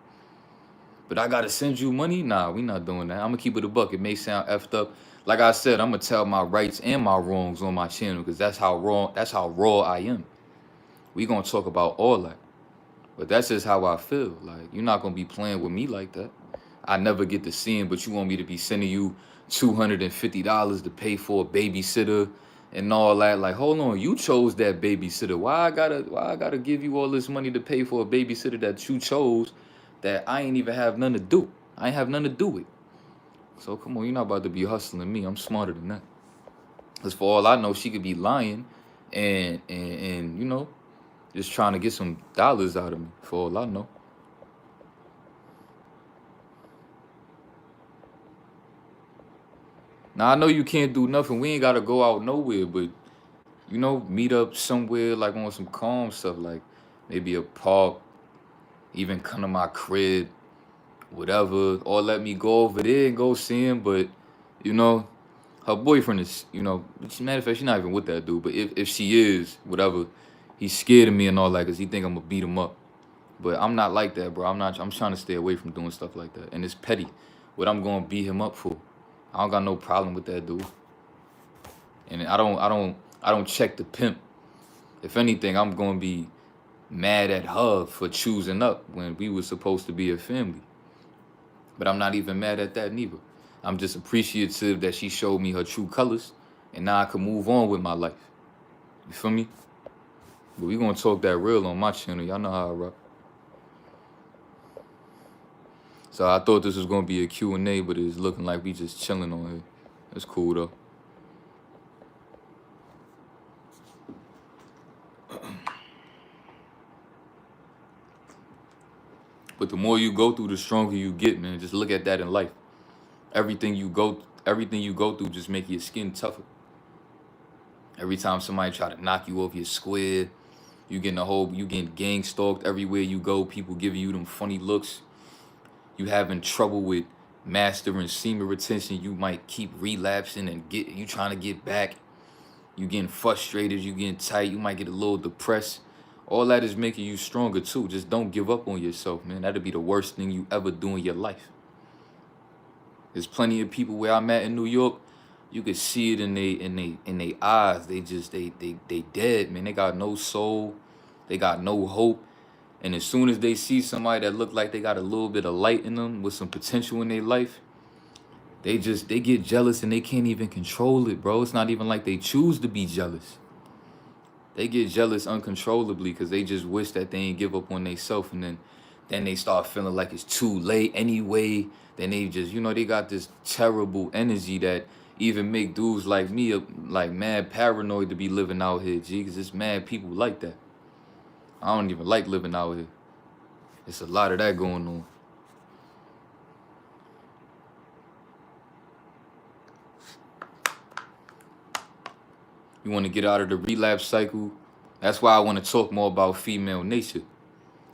But I got to send you money? Nah, we not doing that. I'm going to keep it a buck. It may sound effed up. Like I said, I'm going to tell my rights and my wrongs on my channel, because that's how raw I am. We going to talk about all that. But that's just how I feel. Like, you're not going to be playing with me like that. I never get to see him, but you want me to be sending you $250 to pay for a babysitter and all that. Like, hold on, you chose that babysitter. Why I gotta give you all this money to pay for a babysitter that you chose, that I ain't even have nothing to do? I ain't have nothing to do with. So come on, you're not about to be hustling me. I'm smarter than that. Because for all I know, she could be lying and just trying to get some dollars out of me, for all I know. Now, I know you can't do nothing. We ain't got to go out nowhere, but, meet up somewhere, like, on some calm stuff, like maybe a park, even come to my crib, whatever, or let me go over there and go see him. But, her boyfriend is, matter of fact, she's not even with that dude, but if she is, whatever, he's scared of me and all that, because he think I'm going to beat him up. But I'm not like that, bro. I'm trying to stay away from doing stuff like that. And it's petty what I'm going to beat him up for. I don't got no problem with that dude. And I don't check the pimp. If anything, I'm gonna be mad at her for choosing up when we were supposed to be a family. But I'm not even mad at that neither. I'm just appreciative that she showed me her true colors, and now I can move on with my life. You feel me? But we gonna talk that real on my channel. Y'all know how I rock. So I thought this was gonna be a Q&A, but it's looking like we just chilling on here. That's cool though. But the more you go through, the stronger you get, man. Just look at that in life. Everything you go through just make your skin tougher. Every time somebody try to knock you off your square, you getting gang stalked everywhere you go. People giving you them funny looks. You having trouble with mastering semen retention. You might keep relapsing and you trying to get back. You getting frustrated. You getting tight. You might get a little depressed. All that is making you stronger too. Just don't give up on yourself, man. That'll be the worst thing you ever do in your life. There's plenty of people where I'm at in New York. You could see it in they eyes. They dead, man. They got no soul. They got no hope. And as soon as they see somebody that look like they got a little bit of light in them with some potential in their life, they get jealous and they can't even control it, bro. It's not even like they choose to be jealous. They get jealous uncontrollably because they just wish that they ain't give up on themselves, and then they start feeling like it's too late anyway. Then they just, they got this terrible energy that even make dudes like me like mad paranoid to be living out here, G, because it's mad people like that. I don't even like living out here. It's a lot of that going on. You want to get out of the relapse cycle. That's why I want to talk more about female nature.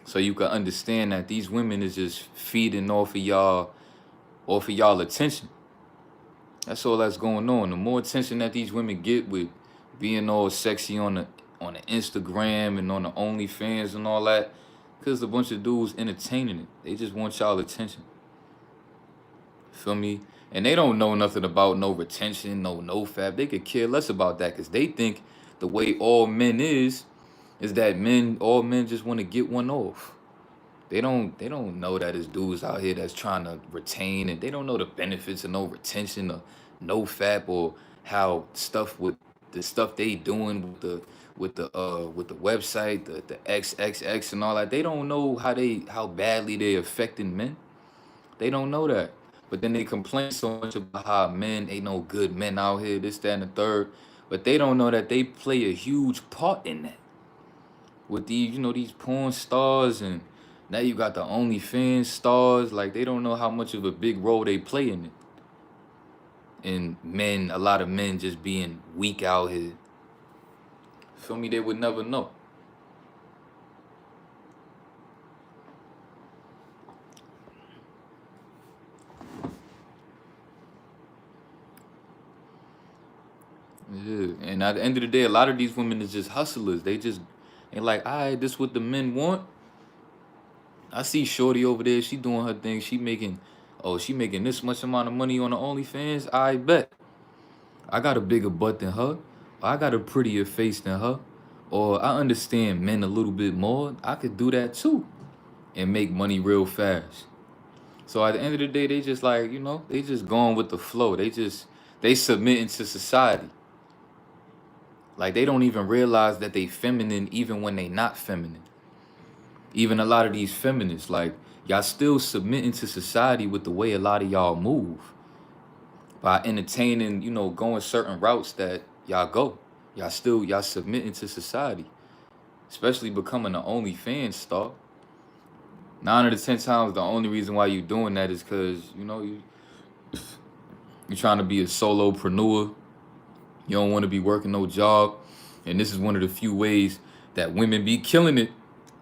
So you can understand that these women is just feeding off of y'all attention. That's all that's going on. The more attention that these women get with being all sexy on the Instagram and on the OnlyFans and all that, because a bunch of dudes entertaining it. They just want y'all attention. Feel me? And they don't know nothing about no retention, no fab. They could care less about that because they think the way all men is that all men just want to get one off. They don't know that it's dudes out here that's trying to retain, and they don't know the benefits of no retention or no fap, or how the stuff they doing with the website, the XXX and all that. They don't know how badly they affecting men. They don't know that. But then they complain so much about how men ain't no good men out here, this, that, and the third. But they don't know that they play a huge part in that. With these porn stars, and now you got the OnlyFans stars. Like, they don't know how much of a big role they play in it. And a lot of men just being weak out here. Feel me? They would never know. Yeah. And at the end of the day, a lot of these women is just hustlers. They like, all right, this what the men want. I see Shorty over there. She doing her thing. She making this much amount of money on the OnlyFans. I bet. I got a bigger butt than her. I got a prettier face than her. Or I understand men a little bit more. I could do that too and make money real fast. So at the end of the day, they just like, they just going with the flow. They submitting to society. Like, they don't even realize that they feminine even when they not feminine. Even a lot of these feminists, like, y'all still submitting to society with the way a lot of y'all move. By entertaining, going certain routes that y'all go. Y'all submitting to society. Especially becoming an OnlyFans star. 9 out of 10 times, the only reason why you doing that is because, you're trying to be a solopreneur. You don't want to be working no job. And this is one of the few ways that women be killing it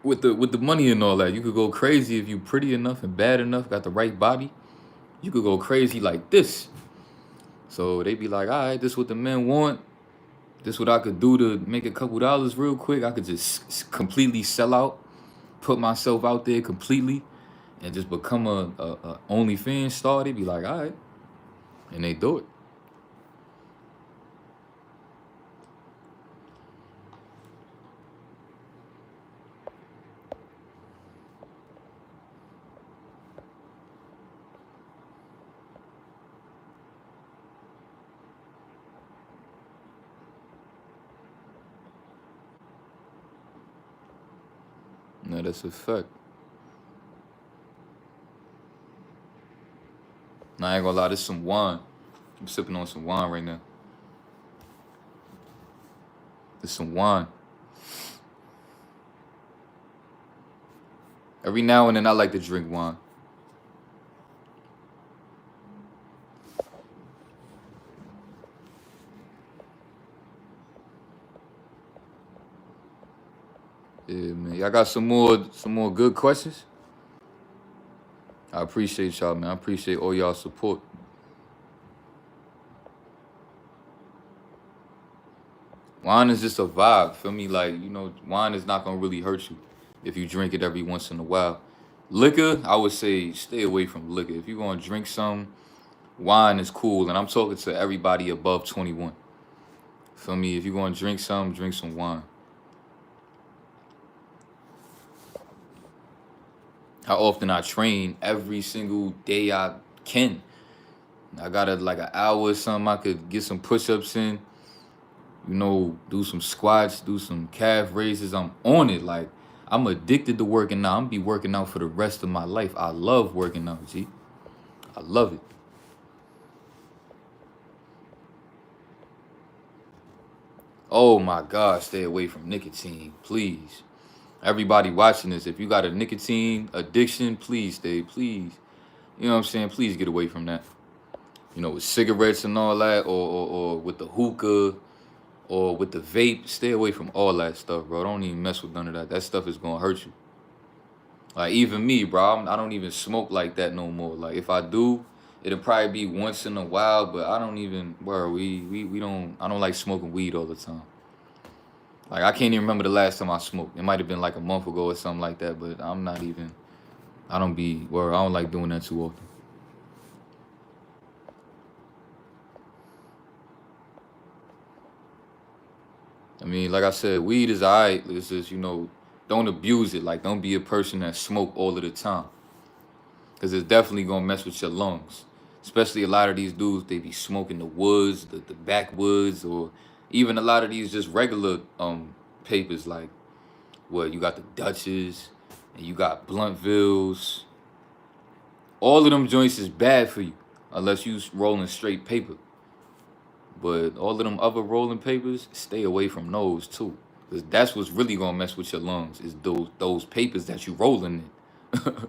with the money and all that. You could go crazy if you pretty enough and bad enough, got the right body. You could go crazy like this. So they be like, all right, this is what the men want. This is what I could do to make a couple dollars real quick. I could just completely sell out, put myself out there completely, and just become a OnlyFans star. They be like, all right. And they do it. No, that's a fact. Nah, I ain't gonna lie, this some wine. I'm sipping on some wine right now. This some wine. Every now and then I like to drink wine. Yeah, man. Y'all got some more good questions? I appreciate y'all, man. I appreciate all y'all support. Wine is just a vibe, feel me? Like, wine is not gonna really hurt you if you drink it every once in a while. Liquor, I would say stay away from liquor. If you're gonna drink some, wine is cool. And I'm talking to everybody above 21. Feel me? If you're gonna drink some wine. how often I train every single day I can. I got like an hour or something. I could get some push-ups in, do some squats, do some calf raises. I'm on it. Like, I'm addicted to working out. I'm gonna be working out for the rest of my life. I love working out, G. I love it. Oh my God, stay away from nicotine, please. Everybody watching this, if you got a nicotine addiction, please. You know what I'm saying? Please get away from that. With cigarettes and all that, or with the hookah, or with the vape, stay away from all that stuff, bro. Don't even mess with none of that. That stuff is gonna hurt you. Like, even me, bro, I don't even smoke like that no more. Like, if I do, it'll probably be once in a while, but I don't even, bro, we don't, I don't like smoking weed all the time. Like, I can't even remember the last time I smoked. It might have been like a month ago or something like that, but I'm not even, I don't like doing that too often. I mean, like I said, weed is alright. It's just, don't abuse it. Like, don't be a person that smoke all of the time. Because it's definitely going to mess with your lungs. Especially a lot of these dudes, they be smoking the woods, the backwoods, or even a lot of these just regular papers. Like, you got the Dutches, and you got Bluntvilles. All of them joints is bad for you, unless you rolling straight paper. But all of them other rolling papers, stay away from those too. Because that's what's really going to mess with your lungs, is those papers that you rolling in.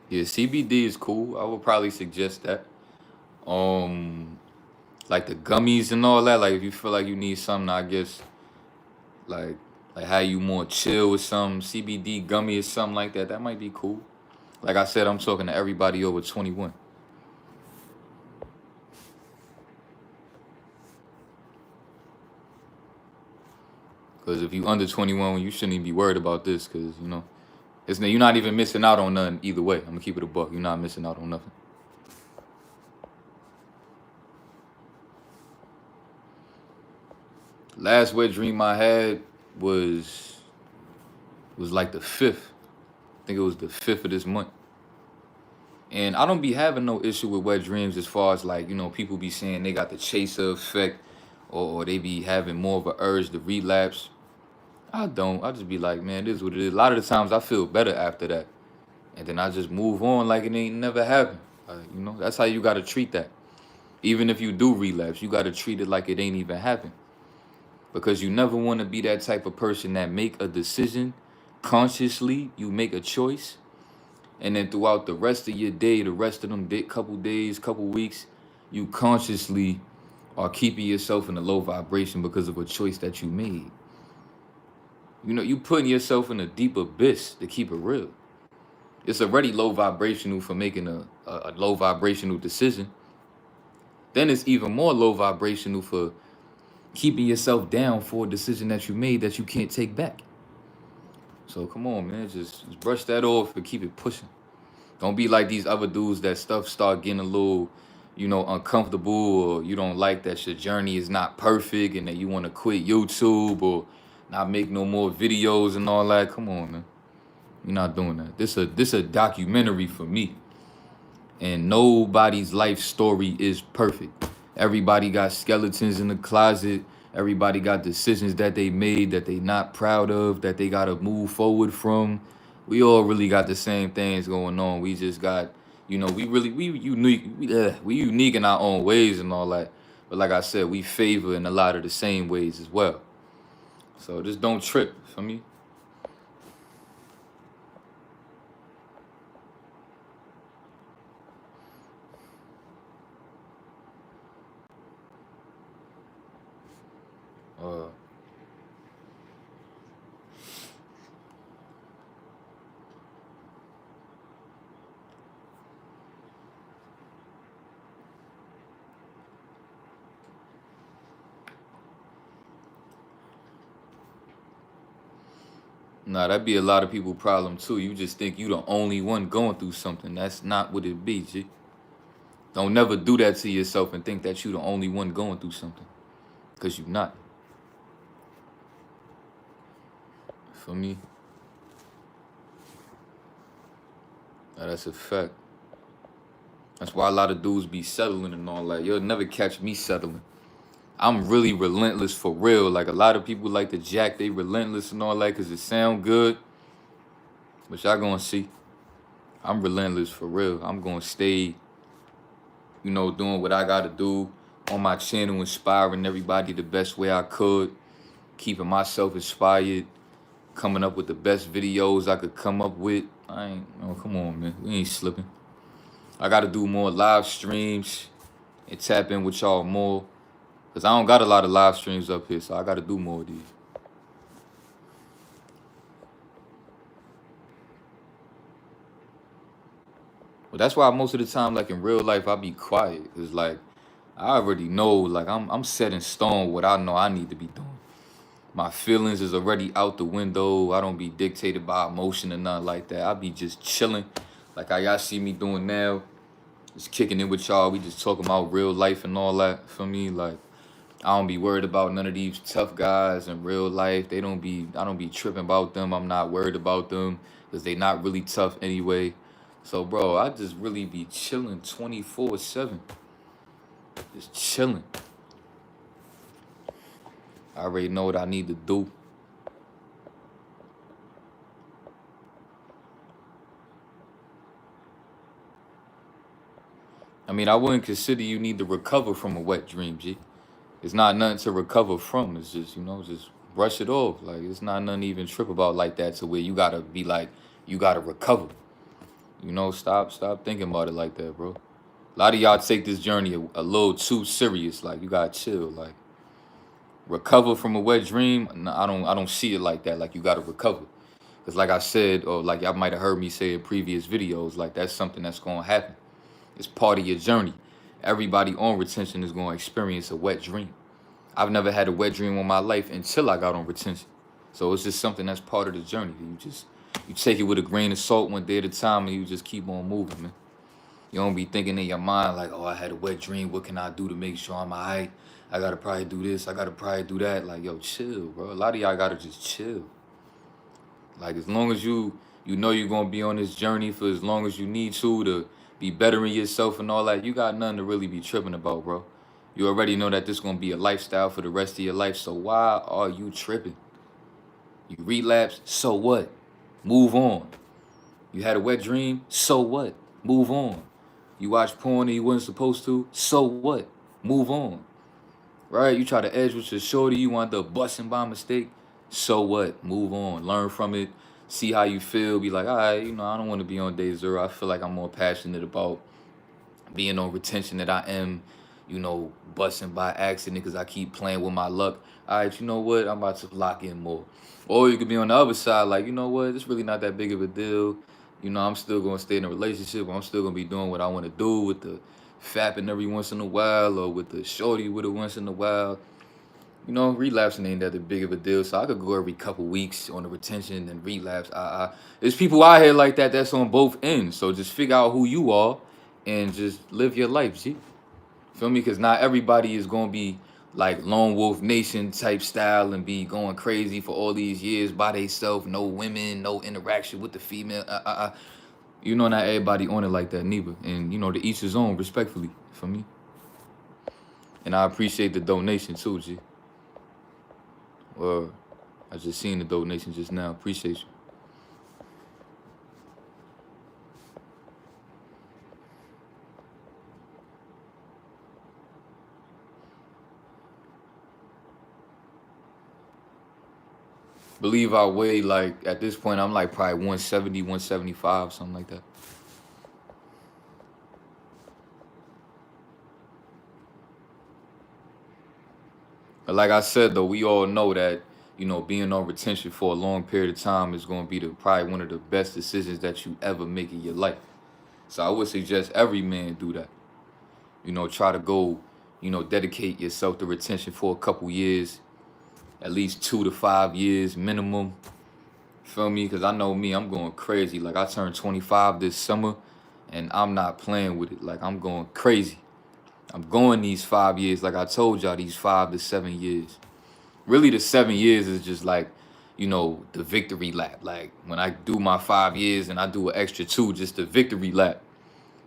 Yeah, CBD is cool. I would probably suggest that. Um, like the gummies and all that. Like, if you feel like you need something, I guess, like how you more chill with some CBD gummy or something like that. That might be cool. Like I said, I'm talking to everybody over 21. Because if you under 21, you shouldn't even be worried about this. Because you're not even missing out on nothing either way. I'm gonna keep it a buck. You're not missing out on nothing. Last wet dream I had was like the 5th. I think it was the 5th of this month. And I don't be having no issue with wet dreams as far as, like, people be saying they got the chaser effect, or they be having more of a urge to relapse. I don't. I just be like, man, this is what it is. A lot of the times I feel better after that. And then I just move on like it ain't never happened. That's how you got to treat that. Even if you do relapse, you got to treat it like it ain't even happened. Because you never want to be that type of person that make a decision consciously. You make a choice, and then throughout the rest of your day, the rest of them couple days, couple weeks, you consciously are keeping yourself in a low vibration because of a choice that you made. You putting yourself in a deep abyss, to keep it real. It's already low vibrational for making a low vibrational decision. Then it's even more low vibrational for keeping yourself down for a decision that you made that you can't take back. So come on, man, just brush that off and keep it pushing. Don't be like these other dudes that stuff start getting a little, uncomfortable, or you don't like that your journey is not perfect and that you want to quit YouTube or not make no more videos and all that. Come on, man. You're not doing that. This a documentary for me. And nobody's life story is perfect. Everybody got skeletons in the closet. Everybody got decisions that they made that they not proud of, that they gotta move forward from. We all really got the same things going on. We just got, we unique. We unique in our own ways and all that. But like I said, we favor in a lot of the same ways as well. So just don't trip for me. Uh, Nah, that'd be a lot of people problem too. You just think you the only one going through something. That's not what it be, G. Don't never do that to yourself and think that you the only one going through something. Cause you not. For me. Nah, that's a fact. That's why a lot of dudes be settling and all that. You'll never catch me settling. I'm really relentless for real. Like a lot of people like to jack they relentless and all that because it sound good. But y'all gonna see. I'm relentless for real. I'm gonna stay, you know, doing what I gotta do on my channel, inspiring everybody the best way I could, keeping myself inspired, coming up with the best videos I could come up with. I ain't, oh, come on, man. We ain't slipping. I gotta do more live streams and tap in with y'all more. Cause I don't got a lot of live streams up here, so I gotta do more of these. But that's why most of the time, like in real life, I be quiet. It's like I already know, like I'm set in stone what I know I need to be doing. My feelings is already out the window. I don't be dictated by emotion or nothing like that. I be just chilling, like how y'all see me doing now. Just kicking it with y'all. We just talking about real life and all that. For me, like I don't be worried about none of these tough guys in real life. I don't be tripping about them. I'm not worried about them because they not really tough anyway. So, bro, I just really be chilling 24/7. Just chilling. I already know what I need to do. I mean, I wouldn't consider you need to recover from a wet dream, G. It's not nothing to recover from. It's just, you know, just brush it off. Like, it's not nothing to even trip about like that to where you gotta be like, you gotta recover. You know, stop thinking about it like that, bro. A lot of y'all take this journey a little too serious. Like, you gotta chill. Like, recover from a wet dream. No, I don't see it like that. Like, you gotta recover. Because like I said, or like y'all might have heard me say in previous videos, like that's something that's gonna happen. It's part of your journey. Everybody on retention is gonna experience a wet dream. I've never had a wet dream in my life until I got on retention. So it's just something that's part of the journey. You take it with a grain of salt one day at a time and you just keep on moving, man. You don't be thinking in your mind like, oh, I had a wet dream. What can I do to make sure I'm all right? I gotta probably do this. I gotta probably do that. Like, yo, chill, bro. A lot of y'all gotta just chill. Like, as long as you know you're gonna be on this journey for as long as you need to be bettering yourself and all that, you got nothing to really be tripping about, bro. You already know that this gonna be a lifestyle for the rest of your life. So why are you tripping? You relapse, so what? Move on. You had a wet dream, so what? Move on. You watch porn and you wasn't supposed to, so what? Move on. Right? You try to edge with your shorty, you want the busting by mistake, so what? Move on. Learn from it. See how you feel. Be like, all right, you know, I don't want to be on day zero. I feel like I'm more passionate about being on retention that I am, you know, busting by accident because I keep playing with my luck. All right, you know what? I'm about to lock in more. Or you could be on the other side, like, you know what? It's really not that big of a deal. You know, I'm still going to stay in a relationship. I'm still going to be doing what I want to do with the fapping every once in a while or with the shorty with it once in a while. You know, relapsing ain't that big of a deal. So I could go every couple weeks on the retention and relapse. There's people out here like that that's on both ends. So just figure out who you are and just live your life, G. Feel me? Because not everybody is going to be like Lone Wolf Nation type style and be going crazy for all these years by themselves. No women, no interaction with the female. You know, not everybody on it like that neither. And, you know, to each his own, respectfully, for me. And I appreciate the donation too, G. I just seen the donation just now. Appreciate you. Believe I weigh, like, at this point, I'm like probably 170, 175, something like that. But like I said, though, we all know that, you know, being on retention for a long period of time is going to be probably one of the best decisions that you ever make in your life. So I would suggest every man do that. You know, try to go, you know, dedicate yourself to retention for a couple years, at least 2 to 5 years minimum. Feel me? Because I know me, I'm going crazy. Like, I turned 25 this summer, and I'm not playing with it. Like, I'm going crazy. I'm going these 5 years, like I told y'all, these 5 to 7 years. Really, the 7 years is just like, you know, the victory lap. Like, when I do my 5 years and I do an extra 2, just the victory lap.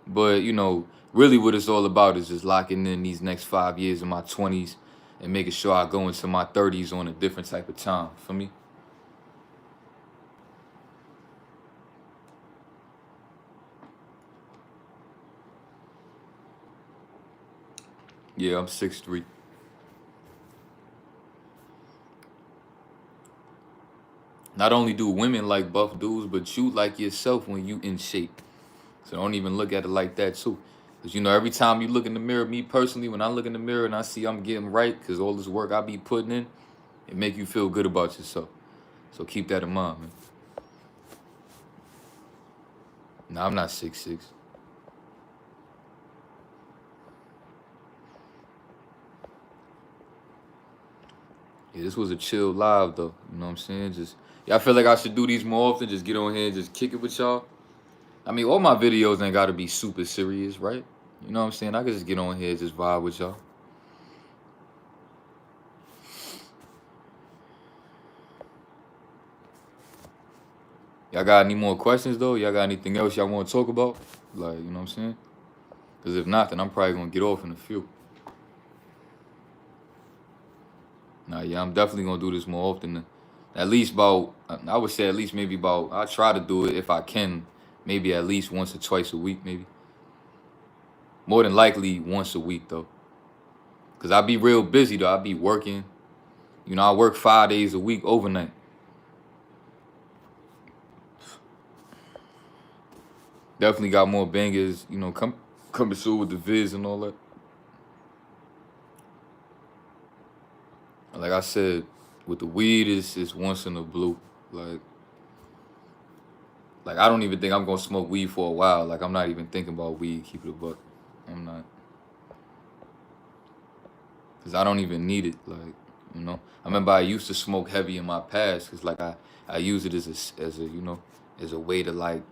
But, you know, really what it's all about is just locking in these next 5 years in my 20s and making sure I go into my 30s on a different type of time. For me? Yeah, I'm 6'3". Not only do women like buff dudes, but you like yourself when you in shape. So don't even look at it like that too. Because, you know, every time you look in the mirror, me personally, when I look in the mirror and I see I'm getting right, because all this work I be putting in, it make you feel good about yourself. So keep that in mind, man. Nah, I'm not 6'6". Yeah, this was a chill live, though. You know what I'm saying? Just, yeah, I feel like I should do these more often. Just get on here and just kick it with y'all. I mean, all my videos ain't got to be super serious, right? You know what I'm saying? I could just get on here and just vibe with y'all. Y'all got any more questions, though? Y'all got anything else y'all want to talk about? Like, you know what I'm saying? Because if not, then I'm probably going to get off in a few. Nah, yeah, I'm definitely going to do this more often. At least about, I would say at least maybe about, I try to do it if I can, maybe at least once or twice a week, maybe. More than likely once a week, though. Because I be real busy, though. I be working. You know, I work 5 days a week overnight. Definitely got more bangers, you know, coming soon with the vids and all that. Like I said, with the weed, it's once in a blue. Like, I don't even think I'm gonna smoke weed for a while. Like, I'm not even thinking about weed. Keep it a buck. I'm not, cause I don't even need it. Like, you know, I remember I used to smoke heavy in my past, cause like I use it as a you know, as a way to, like,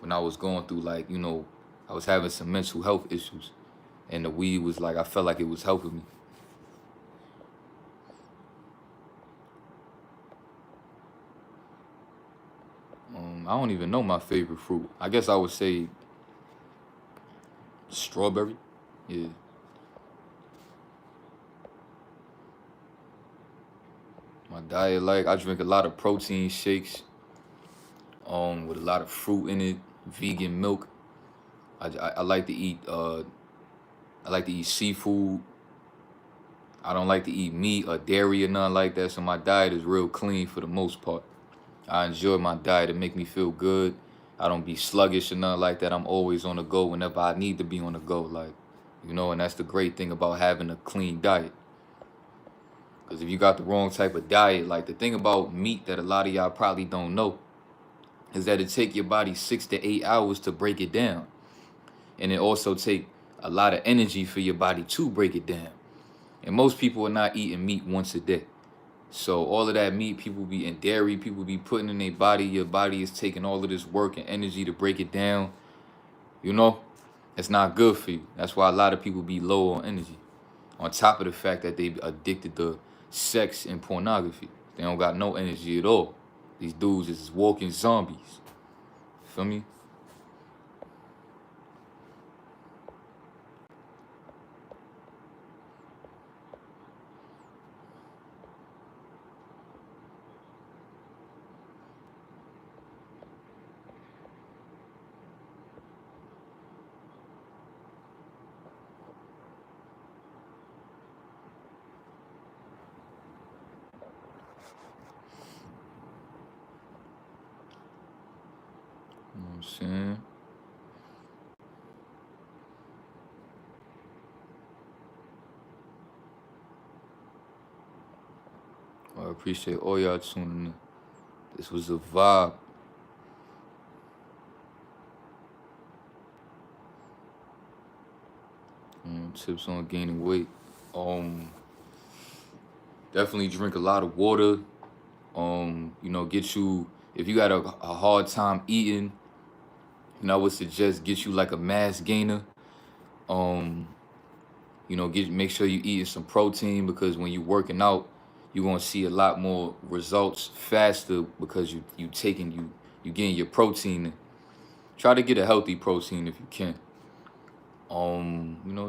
when I was going through, like, you know, I was having some mental health issues, and the weed was like, I felt like it was helping me. I don't even know my favorite fruit. I guess I would say strawberry. Yeah. My diet, like, I drink a lot of protein shakes, with a lot of fruit in it, vegan milk. I like to eat seafood. I don't like to eat meat or dairy or nothing like that. So my diet is real clean for the most part. I enjoy my diet. It make me feel good. I don't be sluggish or nothing like that. I'm always on the go whenever I need to be on the go. Like, you know, and that's the great thing about having a clean diet. Because if you got the wrong type of diet, like, the thing about meat that a lot of y'all probably don't know is that it take your body 6 to 8 hours to break it down. And it also take a lot of energy for your body to break it down. And most people are not eating meat once a day. So all of that meat people be in dairy, people be putting in their body, your body is taking all of this work and energy to break it down. You know, it's not good for you. That's why a lot of people be low on energy. On top of the fact that they addicted to sex and pornography. They don't got no energy at all. These dudes is walking zombies. Feel me? You know what I'm saying? Well, I appreciate all y'all tuning in. This was a vibe. Tips on gaining weight. Um, Definitely drink a lot of water. You know, get you, If you got a hard time eating, I would suggest get you like a mass gainer. Um, make sure you eating some protein, because when you working out, you're gonna see a lot more results faster, because you getting your protein in. Try to get a healthy protein if you can.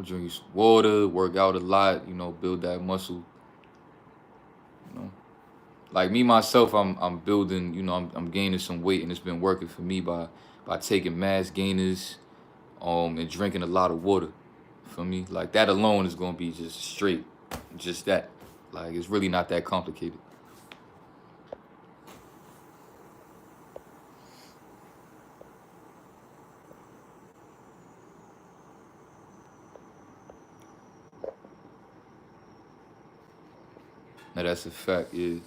Drink some water, work out a lot, build that muscle. You know. Like me myself, I'm building, I'm gaining some weight, and it's been working for me by taking mass gainers, and drinking a lot of water. For me, like that alone is gonna be just straight, just that. Like it's really not that complicated. Now that's a fact. Is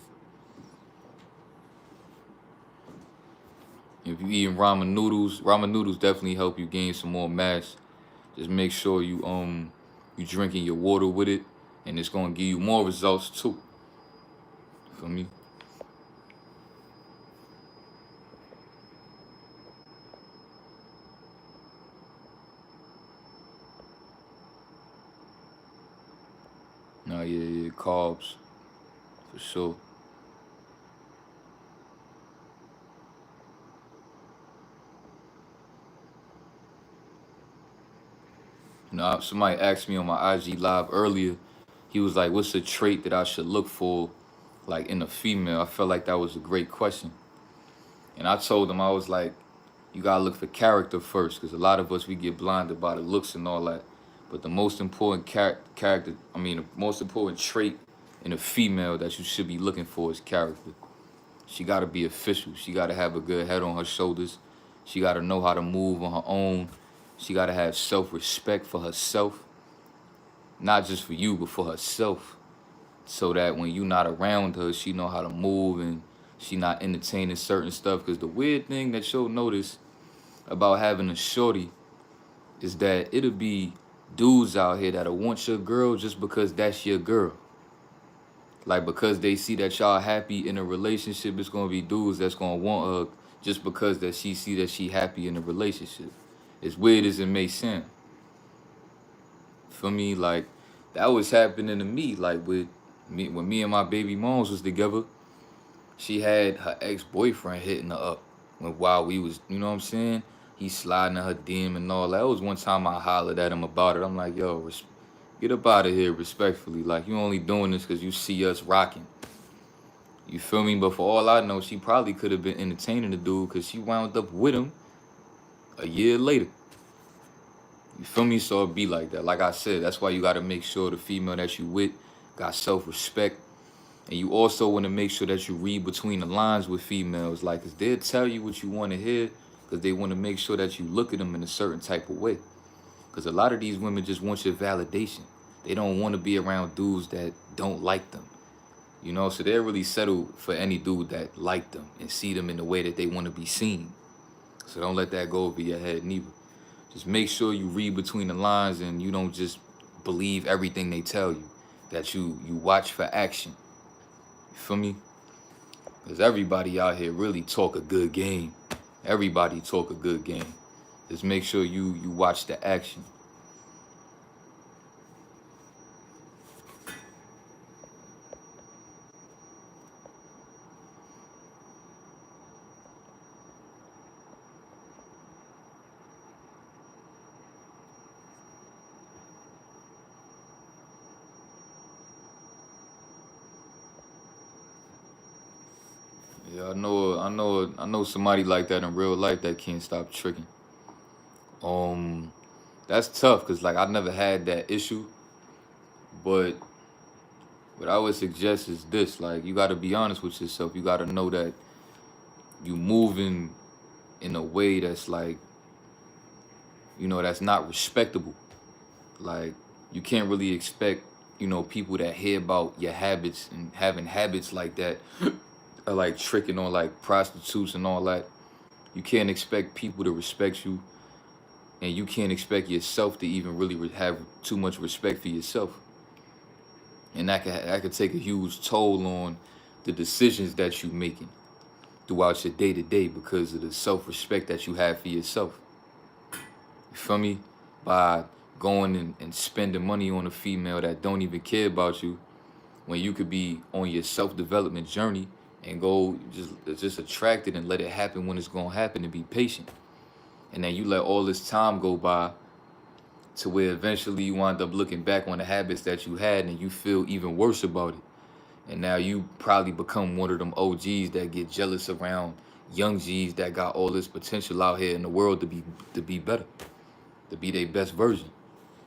if you eating ramen noodles definitely help you gain some more mass. Just make sure you drinking your water with it, and it's gonna give you more results too. For me. No, yeah, carbs for sure. Somebody asked me on my IG live earlier. He was like, "What's a trait that I should look for, like in a female?" I felt like that was a great question, and I told him, I was like, "You gotta look for character first, because a lot of us, we get blinded by the looks and all that. But the most important the most important trait in a female that you should be looking for is character. She gotta be official. She gotta have a good head on her shoulders. She gotta know how to move on her own. She gotta have self-respect for herself, not just for you, but for herself, so that when you not around her, she know how to move, and she not entertaining certain stuff. Because the weird thing that you'll notice about having a shorty is that it'll be dudes out here that'll want your girl just because that's your girl. Like, because they see that y'all happy in a relationship, it's gonna be dudes that's gonna want her just because that she see that she happy in a relationship. As weird as it may sound. For me, like, that was happening to me. Like with me, when me and my baby moms was together, she had her ex-boyfriend hitting her up while we was, you know what I'm saying? He sliding in her DM and all that. It was one time I hollered at him about it. I'm like, yo, get up out of here respectfully. Like, you only doing this because you see us rocking. You feel me? But for all I know, she probably could have been entertaining the dude, because she wound up with him a year later. You feel me? So it be like that. Like I said, that's why you got to make sure the female that you with got self-respect. And you also want to make sure that you read between the lines with females. Like, 'cause they'll tell you what you want to hear, because they want to make sure that you look at them in a certain type of way. Because a lot of these women just want your validation. They don't want to be around dudes that don't like them. So they're really settled for any dude that like them and see them in the way that they want to be seen. So don't let that go over your head neither. Just make sure you read between the lines, and you don't just believe everything they tell you. That you watch for action. You feel me? Because everybody out here really talk a good game. Everybody talk a good game. Just make sure you watch the action. Yeah, I know somebody like that in real life that can't stop tricking. Um, that's tough, because like I never had that issue, but what I would suggest is this: like, you got to be honest with yourself. You got to know that you moving in a way that's like, that's not respectable. Like, you can't really expect, people that hear about your habits and having habits like that, are like tricking on like prostitutes and all that. You can't expect people to respect you, and you can't expect yourself to even really have too much respect for yourself. And that could take a huge toll on the decisions that you're making. throughout your day-to-day because of the self-respect that you have for yourself. You feel me? By going and spending money on a female that don't even care about you when you could be on your self-development journey and go just attract it and let it happen when it's gonna happen and be patient. And then you let all this time go by to where eventually you wind up looking back on the habits that you had and you feel even worse about it. And now you probably become one of them OGs that get jealous around young G's that got all this potential out here in the world to be better, to be their best version.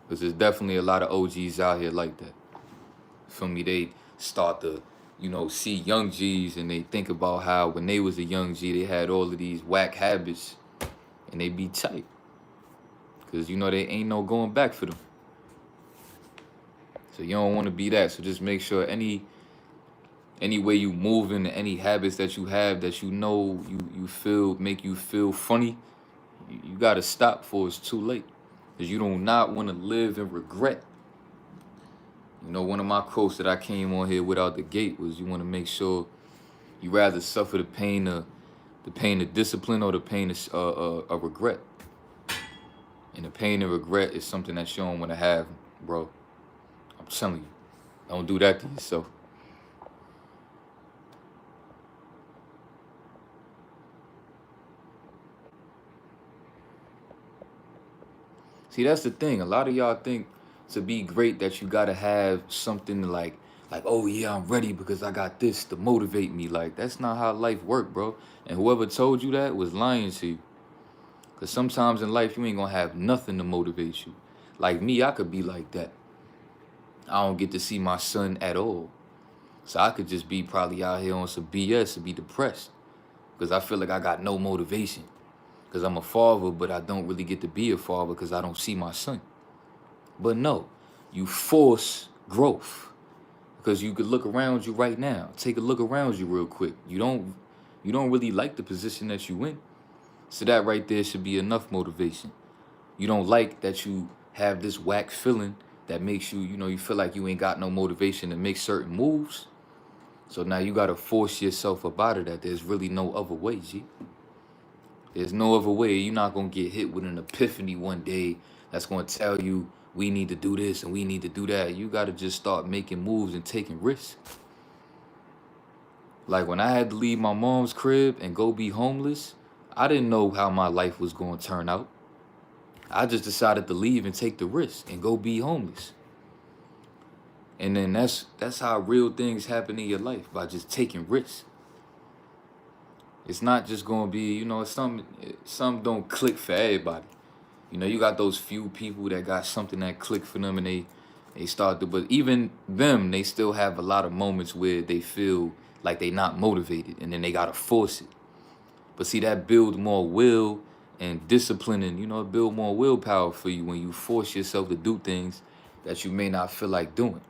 Because there's definitely a lot of OGs out here like that. Feel me? They start to, see young G's and they think about how when they was a young G, they had all of these whack habits and they be tight. Because, they ain't no going back for them. So you don't want to be that. So just make sure any way you move in, any habits that you have that you feel make you feel funny, you got to stop before it's too late. Because you do not want to live in regret. One of my quotes that I came on here without the gate was, you want to make sure you rather suffer the pain of discipline or the pain of regret. And the pain of regret is something that you don't want to have, bro. I'm telling you, don't do that to yourself. See, that's the thing. A lot of y'all think to be great that you gotta have something like, oh yeah, I'm ready because I got this to motivate me. Like, that's not how life work, bro. And whoever told you that was lying to you. Because sometimes in life, you ain't gonna have nothing to motivate you. Like me, I could be like that. I don't get to see my son at all. So I could just be probably out here on some BS and be depressed. Because I feel like I got no motivation. Because I'm a father, but I don't really get to be a father because I don't see my son. But no, you force growth. Because you could look around you right now. Take a look around you real quick. You don't really like the position that you in. So that right there should be enough motivation. You don't like that you have this whack feeling that makes you, you feel like you ain't got no motivation to make certain moves. So now you got to force yourself up out of that. There's really no other way, G. There's no other way. You're not going to get hit with an epiphany one day that's going to tell you we need to do this and we need to do that. You got to just start making moves and taking risks. Like when I had to leave my mom's crib and go be homeless, I didn't know how my life was going to turn out. I just decided to leave and take the risk and go be homeless. And then that's how real things happen in your life, by just taking risks. It's not just going to be, some don't click for everybody. You got those few people that got something that click for them and they start to, but even them, they still have a lot of moments where they feel like they not motivated and then they got to force it. But see, that build more will and discipline and, it build more willpower for you when you force yourself to do things that you may not feel like doing.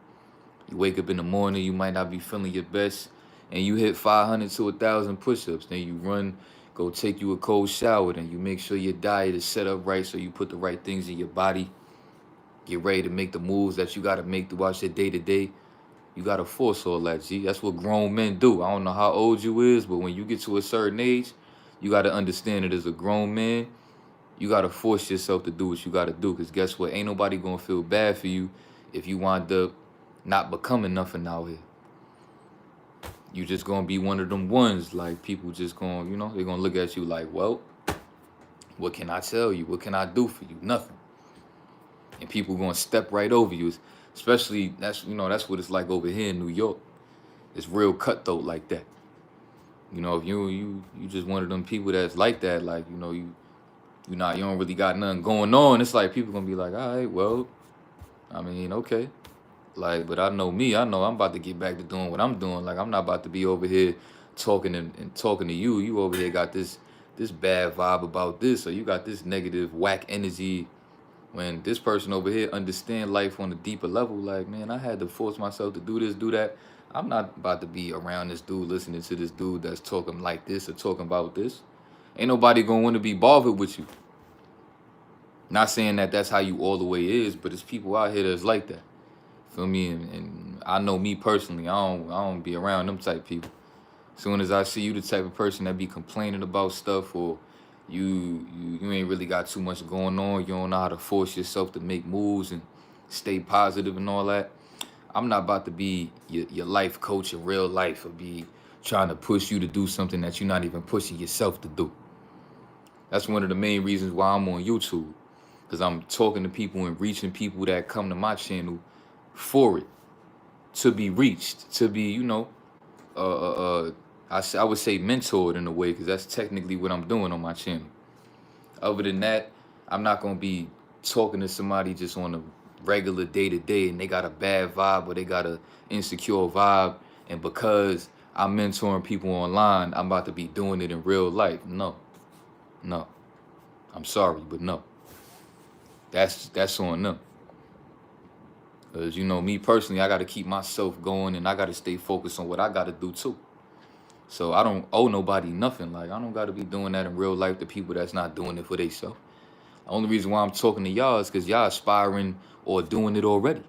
You wake up in the morning, you might not be feeling your best, and you hit 500 to 1,000 push-ups. Then you run, go take you a cold shower, then you make sure your diet is set up right so you put the right things in your body. Get ready to make the moves that you got to make throughout your day-to-day. You got to force all that, G. That's what grown men do. I don't know how old you is, but when you get to a certain age, you got to understand that as a grown man, you got to force yourself to do what you got to do. Because guess what? Ain't nobody going to feel bad for you if you wind up not becoming nothing out here. You just going to be one of them ones, like people just going, they're going to look at you like, well, what can I tell you? What can I do for you? Nothing. And people going to step right over you. Especially, that's what it's like over here in New York. It's real cutthroat like that. If you just one of them people that's like that, like, you don't really got nothing going on. It's like people going to be like, all right, well, I mean, okay. Like, but I know me. I know I'm about to get back to doing what I'm doing. Like, I'm not about to be over here talking and talking to you. You over here got this bad vibe about this, or you got this negative whack energy. When this person over here understand life on a deeper level, like, man, I had to force myself to do this, do that. I'm not about to be around this dude, listening to this dude that's talking like this or talking about this. Ain't nobody gonna want to be bothered with you. Not saying that that's how you all the way is, but it's people out here that's like that. Feel me? And I know me personally, I don't be around them type people. Soon as I see you the type of person that be complaining about stuff, or you ain't really got too much going on, you don't know how to force yourself to make moves and stay positive and all that, I'm not about to be your life coach in real life, or be trying to push you to do something that you're not even pushing yourself to do. That's one of the main reasons why I'm on YouTube, because I'm talking to people and reaching people that come to my channel for it, to be reached, to be, I would say mentored in a way, because that's technically what I'm doing on my channel. Other than that, I'm not going to be talking to somebody just on a regular day-to-day and they got a bad vibe or they got a insecure vibe, and because I'm mentoring people online, I'm about to be doing it in real life. No. I'm sorry, but no. That's on them. Because, me personally, I got to keep myself going, and I got to stay focused on what I got to do too. So I don't owe nobody nothing. Like, I don't got to be doing that in real life to people that's not doing it for themselves. The only reason why I'm talking to y'all is because y'all aspiring or doing it already.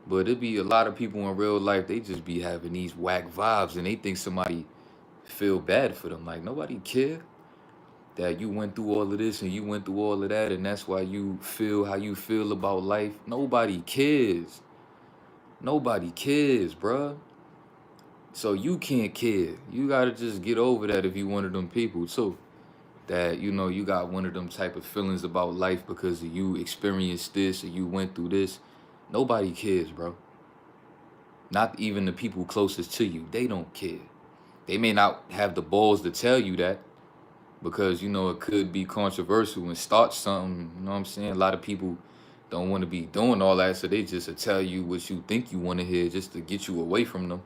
But it be a lot of people in real life, they just be having these whack vibes, and they think somebody feel bad for them. Like, nobody care that you went through all of this and you went through all of that, and that's why you feel how you feel about life. Nobody cares. Nobody cares, bruh. So you can't care. You gotta just get over that if you one of them people too. That, you got one of them type of feelings about life because you experienced this or you went through this. Nobody cares, bro. Not even the people closest to you. They don't care. They may not have the balls to tell you that, because, it could be controversial and start something. You know what I'm saying? A lot of people don't want to be doing all that, so they just tell you what you think you want to hear just to get you away from them.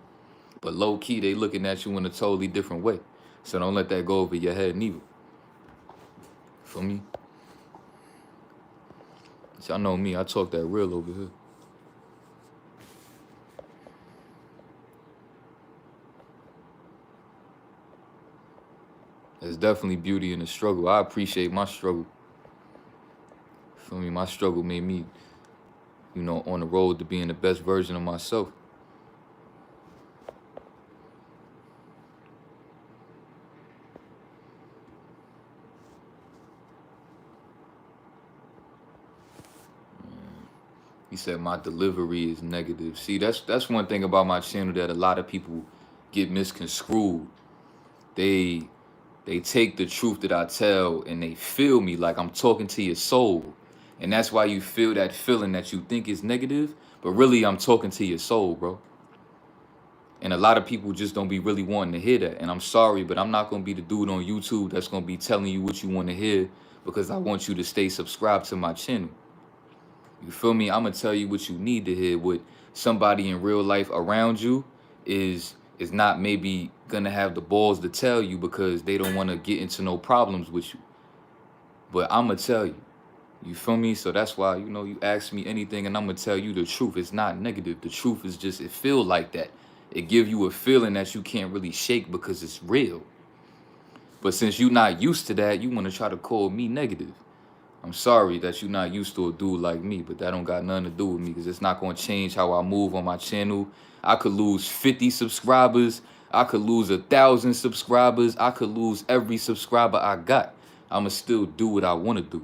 But low key, they looking at you in a totally different way. So don't let that go over your head neither. For me? Y'all know me, I talk that real over here. There's definitely beauty in the struggle. I appreciate my struggle. For me, my struggle made me, on the road to being the best version of myself. He said my delivery is negative. See, that's one thing about my channel that a lot of people get misconstrued. They take the truth that I tell and they feel me like I'm talking to your soul. And that's why you feel that feeling that you think is negative, but really I'm talking to your soul, bro. And a lot of people just don't be really wanting to hear that. And I'm sorry, but I'm not going to be the dude on YouTube that's going to be telling you what you want to hear, because I want you to stay subscribed to my channel. You feel me? I'm going to tell you what you need to hear. What somebody in real life around you is not maybe going to have the balls to tell you, because they don't want to get into no problems with you. But I'm going to tell you. You feel me? So that's why, you ask me anything and I'm going to tell you the truth. It's not negative. The truth is just, it feel like that. It give you a feeling that you can't really shake because it's real. But since you're not used to that, you want to try to call me negative. I'm sorry that you're not used to a dude like me, but that don't got nothing to do with me, because it's not going to change how I move on my channel. I could lose 50 subscribers. I could lose 1,000 subscribers. I could lose every subscriber I got. I'm going to still do what I want to do.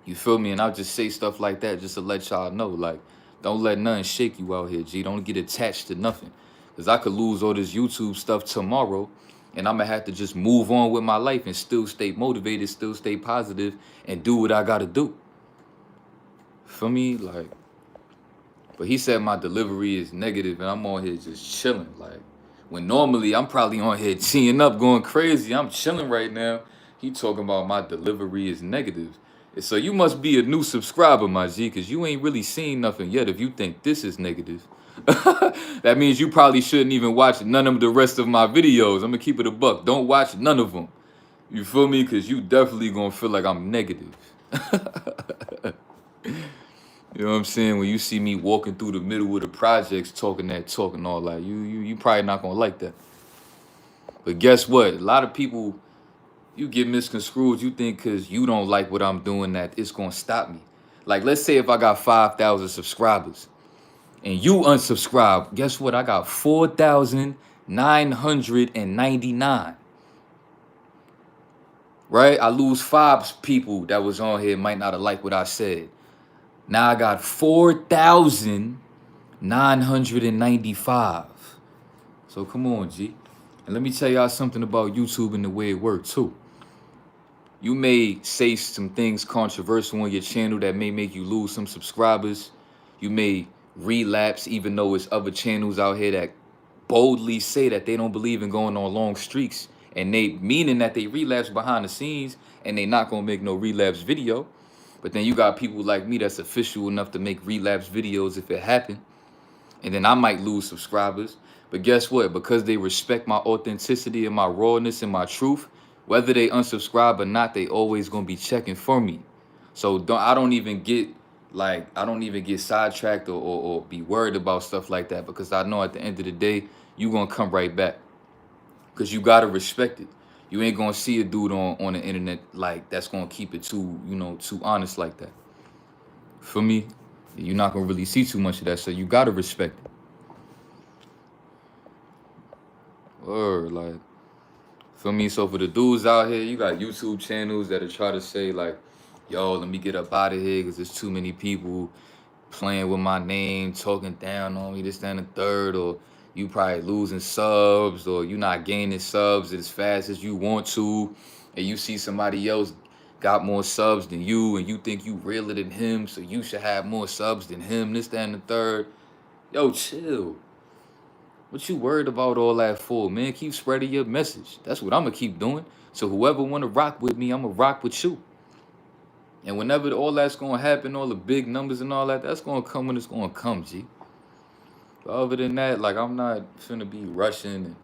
You feel me? And I'll just say stuff like that just to let y'all know, like, don't let nothing shake you out here, G. Don't get attached to nothing. Because I could lose all this YouTube stuff tomorrow, and I'm going to have to just move on with my life and still stay motivated, still stay positive, and do what I got to do. For me, like, but he said my delivery is negative, and I'm on here just chilling. Like, when normally I'm probably on here teeing up, going crazy. I'm chilling right now. He talking about my delivery is negative. So you must be a new subscriber, my G, because you ain't really seen nothing yet if you think this is negative. That means you probably shouldn't even watch none of the rest of my videos. I'm going to keep it a buck. Don't watch none of them. You feel me? Because you definitely going to feel like I'm negative. You know what I'm saying? When you see me walking through the middle of the projects talking that talk and all that, you probably not going to like that. But guess what? A lot of people, you get misconstrued. You think because you don't like what I'm doing that it's going to stop me. Like, let's say if I got 5,000 subscribers and you unsubscribe, guess what? I got 4,000 999. Right? I lose 5 people that was on here might not have liked what I said. Now I got 4,995. So come on, G. And let me tell y'all something about YouTube and the way it works too. You may say some things controversial on your channel that may make you lose some subscribers. You may relapse, even though it's other channels out here that boldly say that they don't believe in going on long streaks, and they meaning that they relapse behind the scenes and they not gonna make no relapse video. But then you got people like me that's official enough to make relapse videos if it happen, and then I might lose subscribers. But guess what? Because they respect my authenticity and my rawness and my truth, whether they unsubscribe or not, they always gonna be checking for me. So I don't even get sidetracked or be worried about stuff like that, because I know at the end of the day, you gonna come right back. Because you gotta respect it. You ain't gonna see a dude on the internet like that's gonna keep it too, too honest like that. For me, you're not gonna really see too much of that, so you gotta respect it. Or like, for me, so for the dudes out here, you got YouTube channels that'll try to say like, yo, let me get up out of here because there's too many people playing with my name, talking down on me, this, that, and the third, or you probably losing subs, or you not gaining subs as fast as you want to, and you see somebody else got more subs than you, and you think you realer than him, so you should have more subs than him, this, that, and the third. Yo, chill. What you worried about all that for, man? Keep spreading your message. That's what I'm going to keep doing. So whoever want to rock with me, I'm going to rock with you. And whenever all that's going to happen, all the big numbers and all that, that's going to come when it's going to come, G. But other than that, like, I'm not finna be rushing and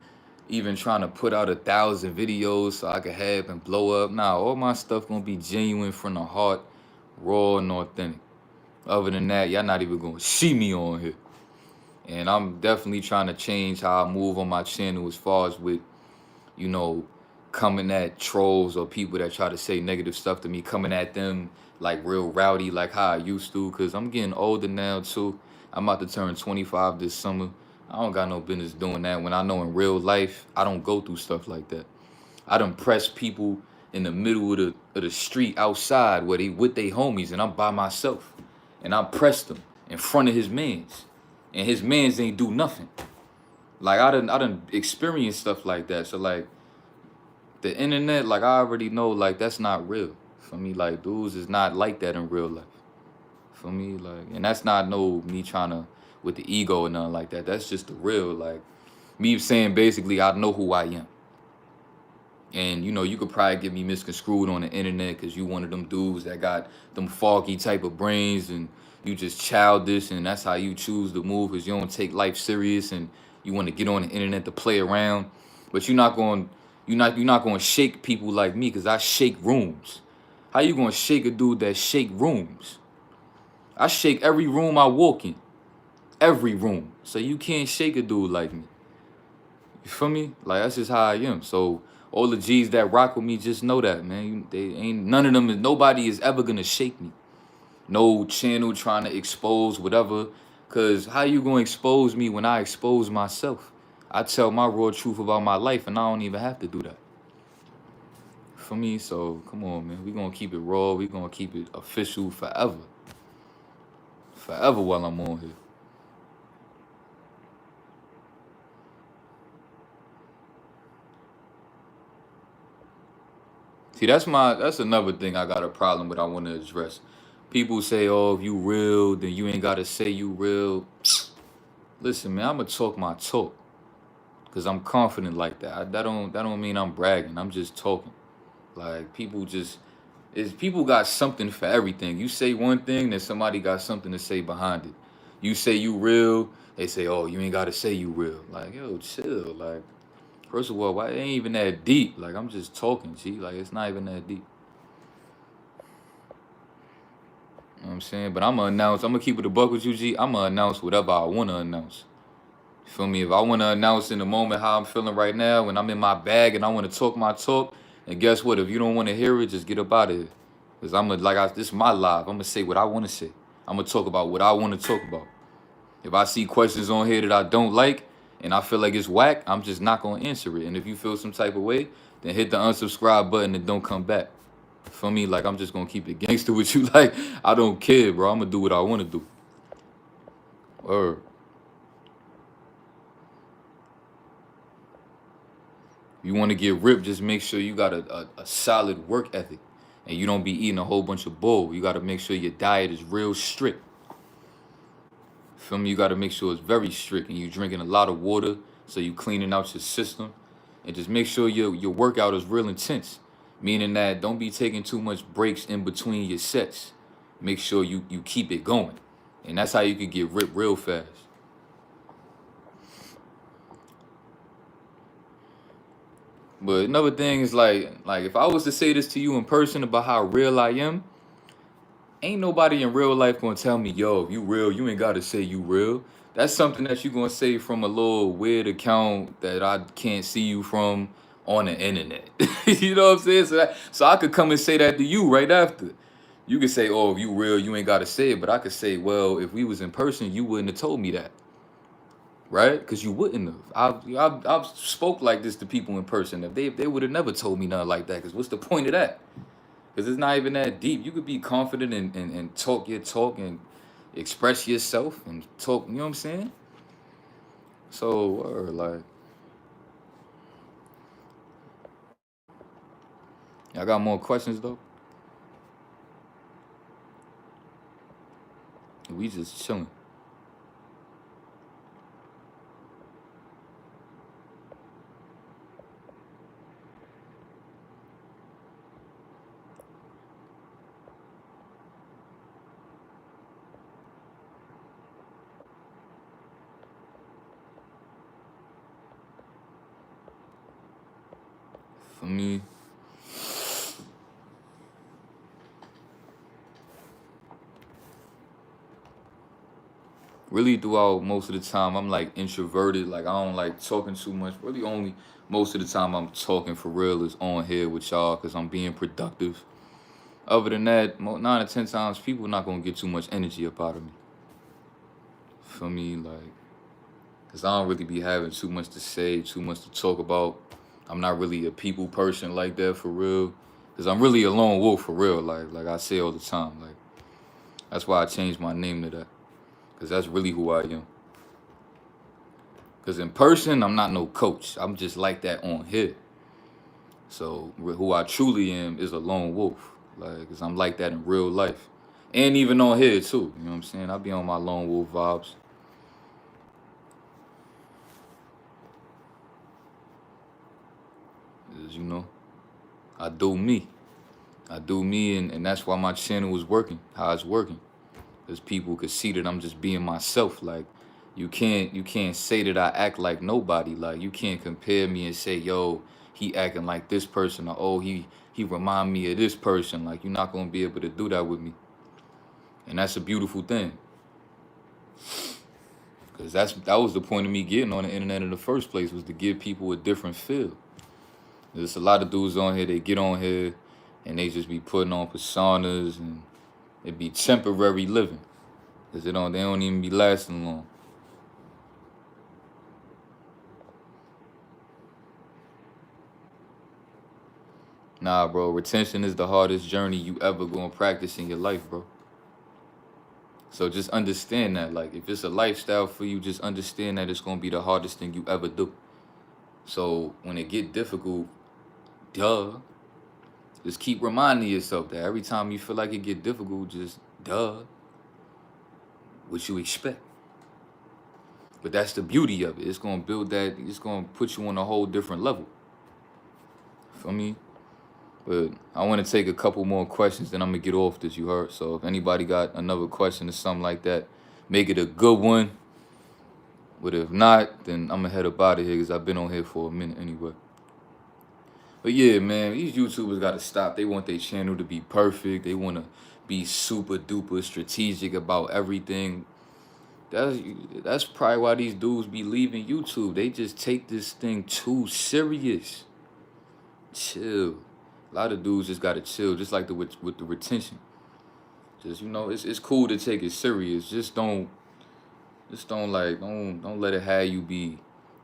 even trying to put out 1,000 videos so I can have and blow up. Nah, all my stuff going to be genuine from the heart, raw and authentic. Other than that, y'all not even going to see me on here. And I'm definitely trying to change how I move on my channel as far as with, coming at trolls or people that try to say negative stuff to me, coming at them like real rowdy like how I used to, because I'm getting older now too. I'm about to turn 25 this summer. I don't got no business doing that when I know in real life I don't go through stuff like that. I done press people in the middle of the street outside where they with their homies and I'm by myself. And I pressed them in front of his mans. And his mans ain't do nothing. Like I done experienced stuff like that. So like the internet, like I already know like that's not real. For me, like dudes is not like that in real life. For me, like, and that's not me trying to with the ego or nothing like that. That's just the real, like me saying basically I know who I am. And you could probably get me misconstrued on the internet because you one of them dudes that got them foggy type of brains and you just childish and that's how you choose to move because you don't take life serious and you want to get on the internet to play around. But you're not going to shake people like me because I shake rooms. How you going to shake a dude that shake rooms? I shake every room I walk in. Every room. So you can't shake a dude like me. You feel me? Like that's just how I am. So all the G's that rock with me, just know that, man. They ain't none of them. Nobody is ever gonna shake me. No channel trying to expose whatever. Cause how you gonna expose me when I expose myself? I tell my raw truth about my life, and I don't even have to do that. For me, so come on, man. We gonna keep it raw. We gonna keep it official forever. Forever while I'm on here. See, that's another thing I got a problem with I want to address. People say, oh, if you real, then you ain't got to say you real. Listen, man, I'm going to talk my talk because I'm confident like that. That don't mean I'm bragging. I'm just talking. Like, people got something for everything. You say one thing, then somebody got something to say behind it. You say you real, they say, oh, you ain't got to say you real. Like, yo, chill. Like, first of all, why it ain't even that deep? Like, I'm just talking, G. Like, it's not even that deep. You know what I'm saying? But I'm going to keep it a buck with you, G. I'm going to announce whatever I want to announce. You feel me? If I want to announce in the moment how I'm feeling right now, when I'm in my bag and I want to talk my talk, and guess what? If you don't want to hear it, just get up out of here. Because this is my live. I'm going to say what I want to say. I'm going to talk about what I want to talk about. If I see questions on here that I don't like, and I feel like it's whack, I'm just not gonna answer it. And if you feel some type of way, then hit the unsubscribe button and don't come back. For me, like, I'm just gonna keep it gangster with you. Like, I don't care, bro. I'm gonna do what I wanna do. Or you wanna get ripped, just make sure you got a solid work ethic. And you don't be eating a whole bunch of bull. You gotta make sure your diet is real strict. Feel me? You gotta make sure it's very strict and you drinking a lot of water, so you cleaning out your system. And just make sure your workout is real intense. Meaning that don't be taking too much breaks in between your sets. Make sure you keep it going. And that's how you can get ripped real fast. But another thing is like if I was to say this to you in person about how real I am, ain't nobody in real life gonna tell me, yo, if you real, you ain't gotta say you real. That's something that you gonna say from a little weird account that I can't see you from on the internet. You know what I'm saying? So I could come and say that to you right after. You could say, oh, if you real, you ain't gotta say it. But I could say, well, if we was in person, you wouldn't have told me that. Right? Because you wouldn't have. I've spoke like this to people in person. If they would have never told me nothing like that. Because what's the point of that? Because it's not even that deep. You could be confident and talk your talk and express yourself and talk, you know what I'm saying? So, like, I got more questions though. We just chilling. For me, really throughout most of the time, I'm like introverted. Like, I don't like talking too much. Really, only most of the time I'm talking for real is on here with y'all because I'm being productive. Other than that, 9 or 10 times, people not gonna get too much energy up out of me. For me, like, because I don't really be having too much to say, too much to talk about. I'm not really a people person like that for real. Because I'm really a lone wolf for real. Like I say all the time. Like, that's why I changed my name to that. Because that's really who I am. Because in person, I'm not no coach. I'm just like that on here. So who I truly am is a lone wolf. Like, because I'm like that in real life. And even on here too. You know what I'm saying? I be on my lone wolf vibes. As you know, I do me. I do me, and that's why my channel is working, how it's working. Because people could see that I'm just being myself. Like, you can't say that I act like nobody. Like, you can't compare me and say, yo, he acting like this person, or oh, he remind me of this person. Like, you're not gonna be able to do that with me. And that's a beautiful thing. Cause that was the point of me getting on the internet in the first place, was to give people a different feel. There's a lot of dudes on here, they get on here and they just be putting on personas and it be temporary living. Cause they don't even be lasting long. Nah, bro, retention is the hardest journey you ever gonna practice in your life, bro. So just understand that. Like, if it's a lifestyle for you, just understand that it's gonna be the hardest thing you ever do. So when it get difficult, duh, just keep reminding yourself that every time you feel like it get difficult, just duh, what you expect. But that's the beauty of it. It's gonna build that. It's gonna put you on a whole different level. For me. But I want to take a couple more questions, then I'm gonna get off this. You heard. So if anybody got another question or something like that, make it a good one. But if not, then I'm gonna head up out of here because I've been on here for a minute anyway. But yeah, man, these YouTubers gotta stop. They want their channel to be perfect. They wanna be super duper strategic about everything. That's probably why these dudes be leaving YouTube. They just take this thing too serious. Chill. A lot of dudes just gotta chill, just like with the retention. Just, it's cool to take it serious. Just don't let it have you be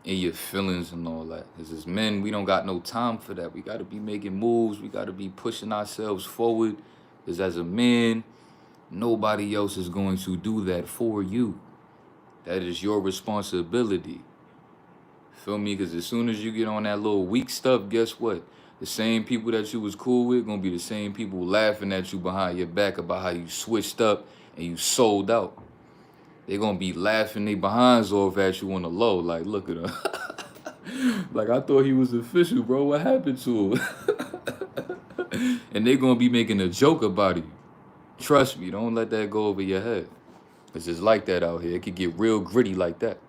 in your feelings and all that. Because as men, we don't got no time for that. We got to be making moves. We got to be pushing ourselves forward. Because as a man, nobody else is going to do that for you. That is your responsibility. Feel me? Because as soon as you get on that little weak stuff, guess what? The same people that you was cool with gonna be the same people laughing at you behind your back about how you switched up and you sold out. They gonna be laughing their behinds off at you on the low. Like, look at him. Like, I thought he was official, bro. What happened to him? And they gonna be making a joke about it. Trust me, don't let that go over your head. It's just like that out here. It could get real gritty like that.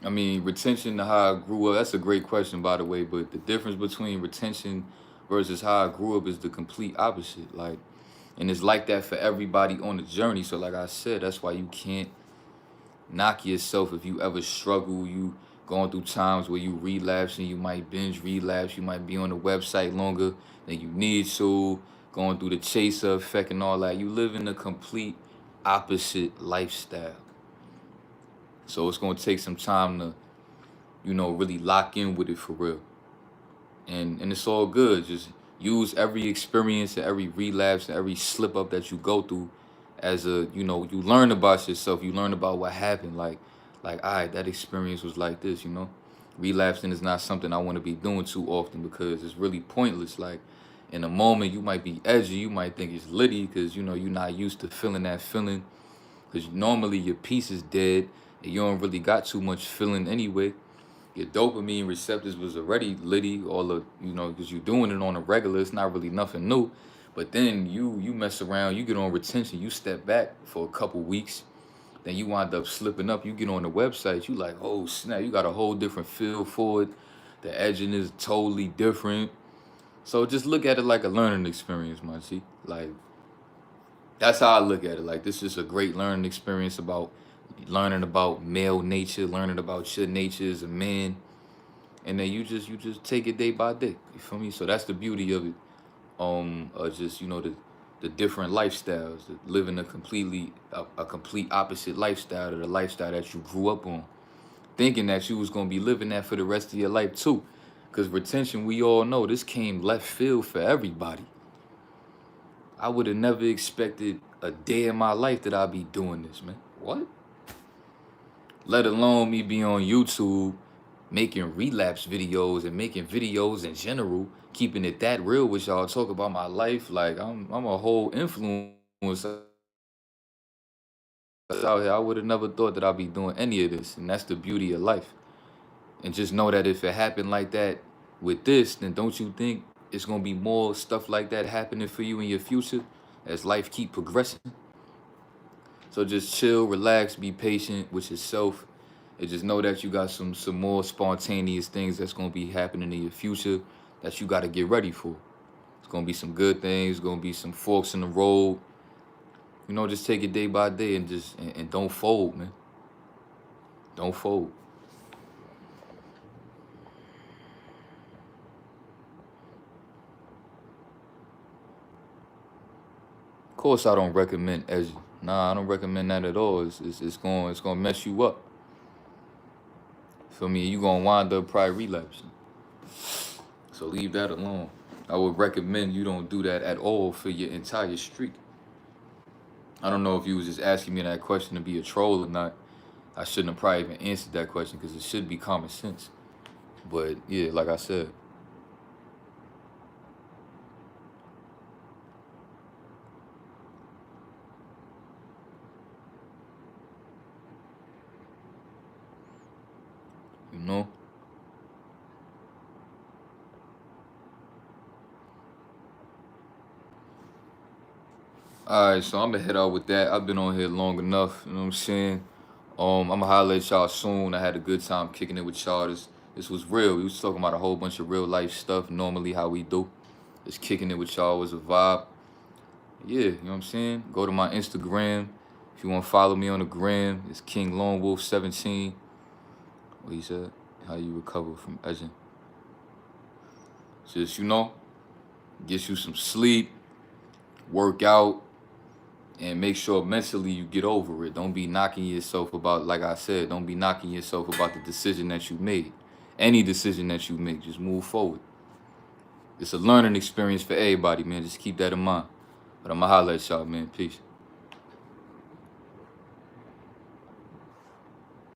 I mean, retention to how I grew up, that's a great question, by the way. But the difference between retention versus how I grew up is the complete opposite. Like, and it's like that for everybody on the journey. So, like I said, that's why you can't knock yourself if you ever struggle. You going through times where you relapse and you might binge relapse. You might be on the website longer than you need to, going through the chaser effect and all that. You live in a complete opposite lifestyle. So it's gonna take some time to, really lock in with it for real. And it's all good. Just use every experience and every relapse and every slip up that you go through as you learn about yourself. You learn about what happened. Like, all right, that experience was like this. Relapsing is not something I want to be doing too often because it's really pointless. Like, in a moment, you might be edgy. You might think it's litty because, you're not used to feeling that feeling. Because normally your piece is dead and you don't really got too much feeling anyway. Your dopamine receptors was already litty, because you're doing it on a regular. It's not really nothing new. But then you mess around, you get on retention, you step back for a couple weeks, then you wind up slipping up. You get on the website, you like, oh snap, you got a whole different feel for it. The edging is totally different. So just look at it like a learning experience, my G. Like, that's how I look at it. Like, this is a great learning experience about learning about male nature, learning about your nature as a man, and then you just take it day by day. You feel me? So that's the beauty of it. Just the different lifestyles, living a complete opposite lifestyle to the lifestyle that you grew up on, thinking that you was gonna be living that for the rest of your life too. Because retention, we all know, this came left field for everybody. I would have never expected a day in my life that I'd be doing this, man. What? Let alone me be on YouTube making relapse videos and making videos in general, keeping it that real with y'all, talk about my life. Like, I'm a whole influence out here. I would have never thought that I'd be doing any of this. And that's the beauty of life. And just know that if it happened like that with this, then don't you think it's gonna be more stuff like that happening for you in your future as life keep progressing? So just chill, relax, be patient with yourself, and just know that you got some more spontaneous things that's gonna be happening in your future that you gotta get ready for. It's gonna be some good things, gonna be some forks in the road. Just take it day by day and and don't fold, man. Don't fold. Of course, I don't recommend edgy. Nah, I don't recommend that at all. It's gonna mess you up. Feel me? You gonna wind up probably relapsing. So leave that alone. I would recommend you don't do that at all for your entire streak. I don't know if you was just asking me that question to be a troll or not. I shouldn't have probably even answered that question because it should be common sense. But yeah, like I said, you know. All right, so I'm gonna head out with that. I've been on here long enough. You know what I'm saying? I'm gonna holler at y'all soon. I had a good time kicking it with y'all. This was real. We was talking about a whole bunch of real life stuff. Normally, how we do. Just kicking it with y'all was a vibe. Yeah, you know what I'm saying? Go to my Instagram. If you want to follow me on the gram, it's King LONEWolf 17. What he said? How you recover from edging. Just, get you some sleep, work out, and make sure mentally you get over it. Don't be knocking yourself about, like I said, don't be knocking yourself about the decision that you made. Any decision that you make, just move forward. It's a learning experience for everybody, man. Just keep that in mind. But I'ma holler at y'all, man. Peace.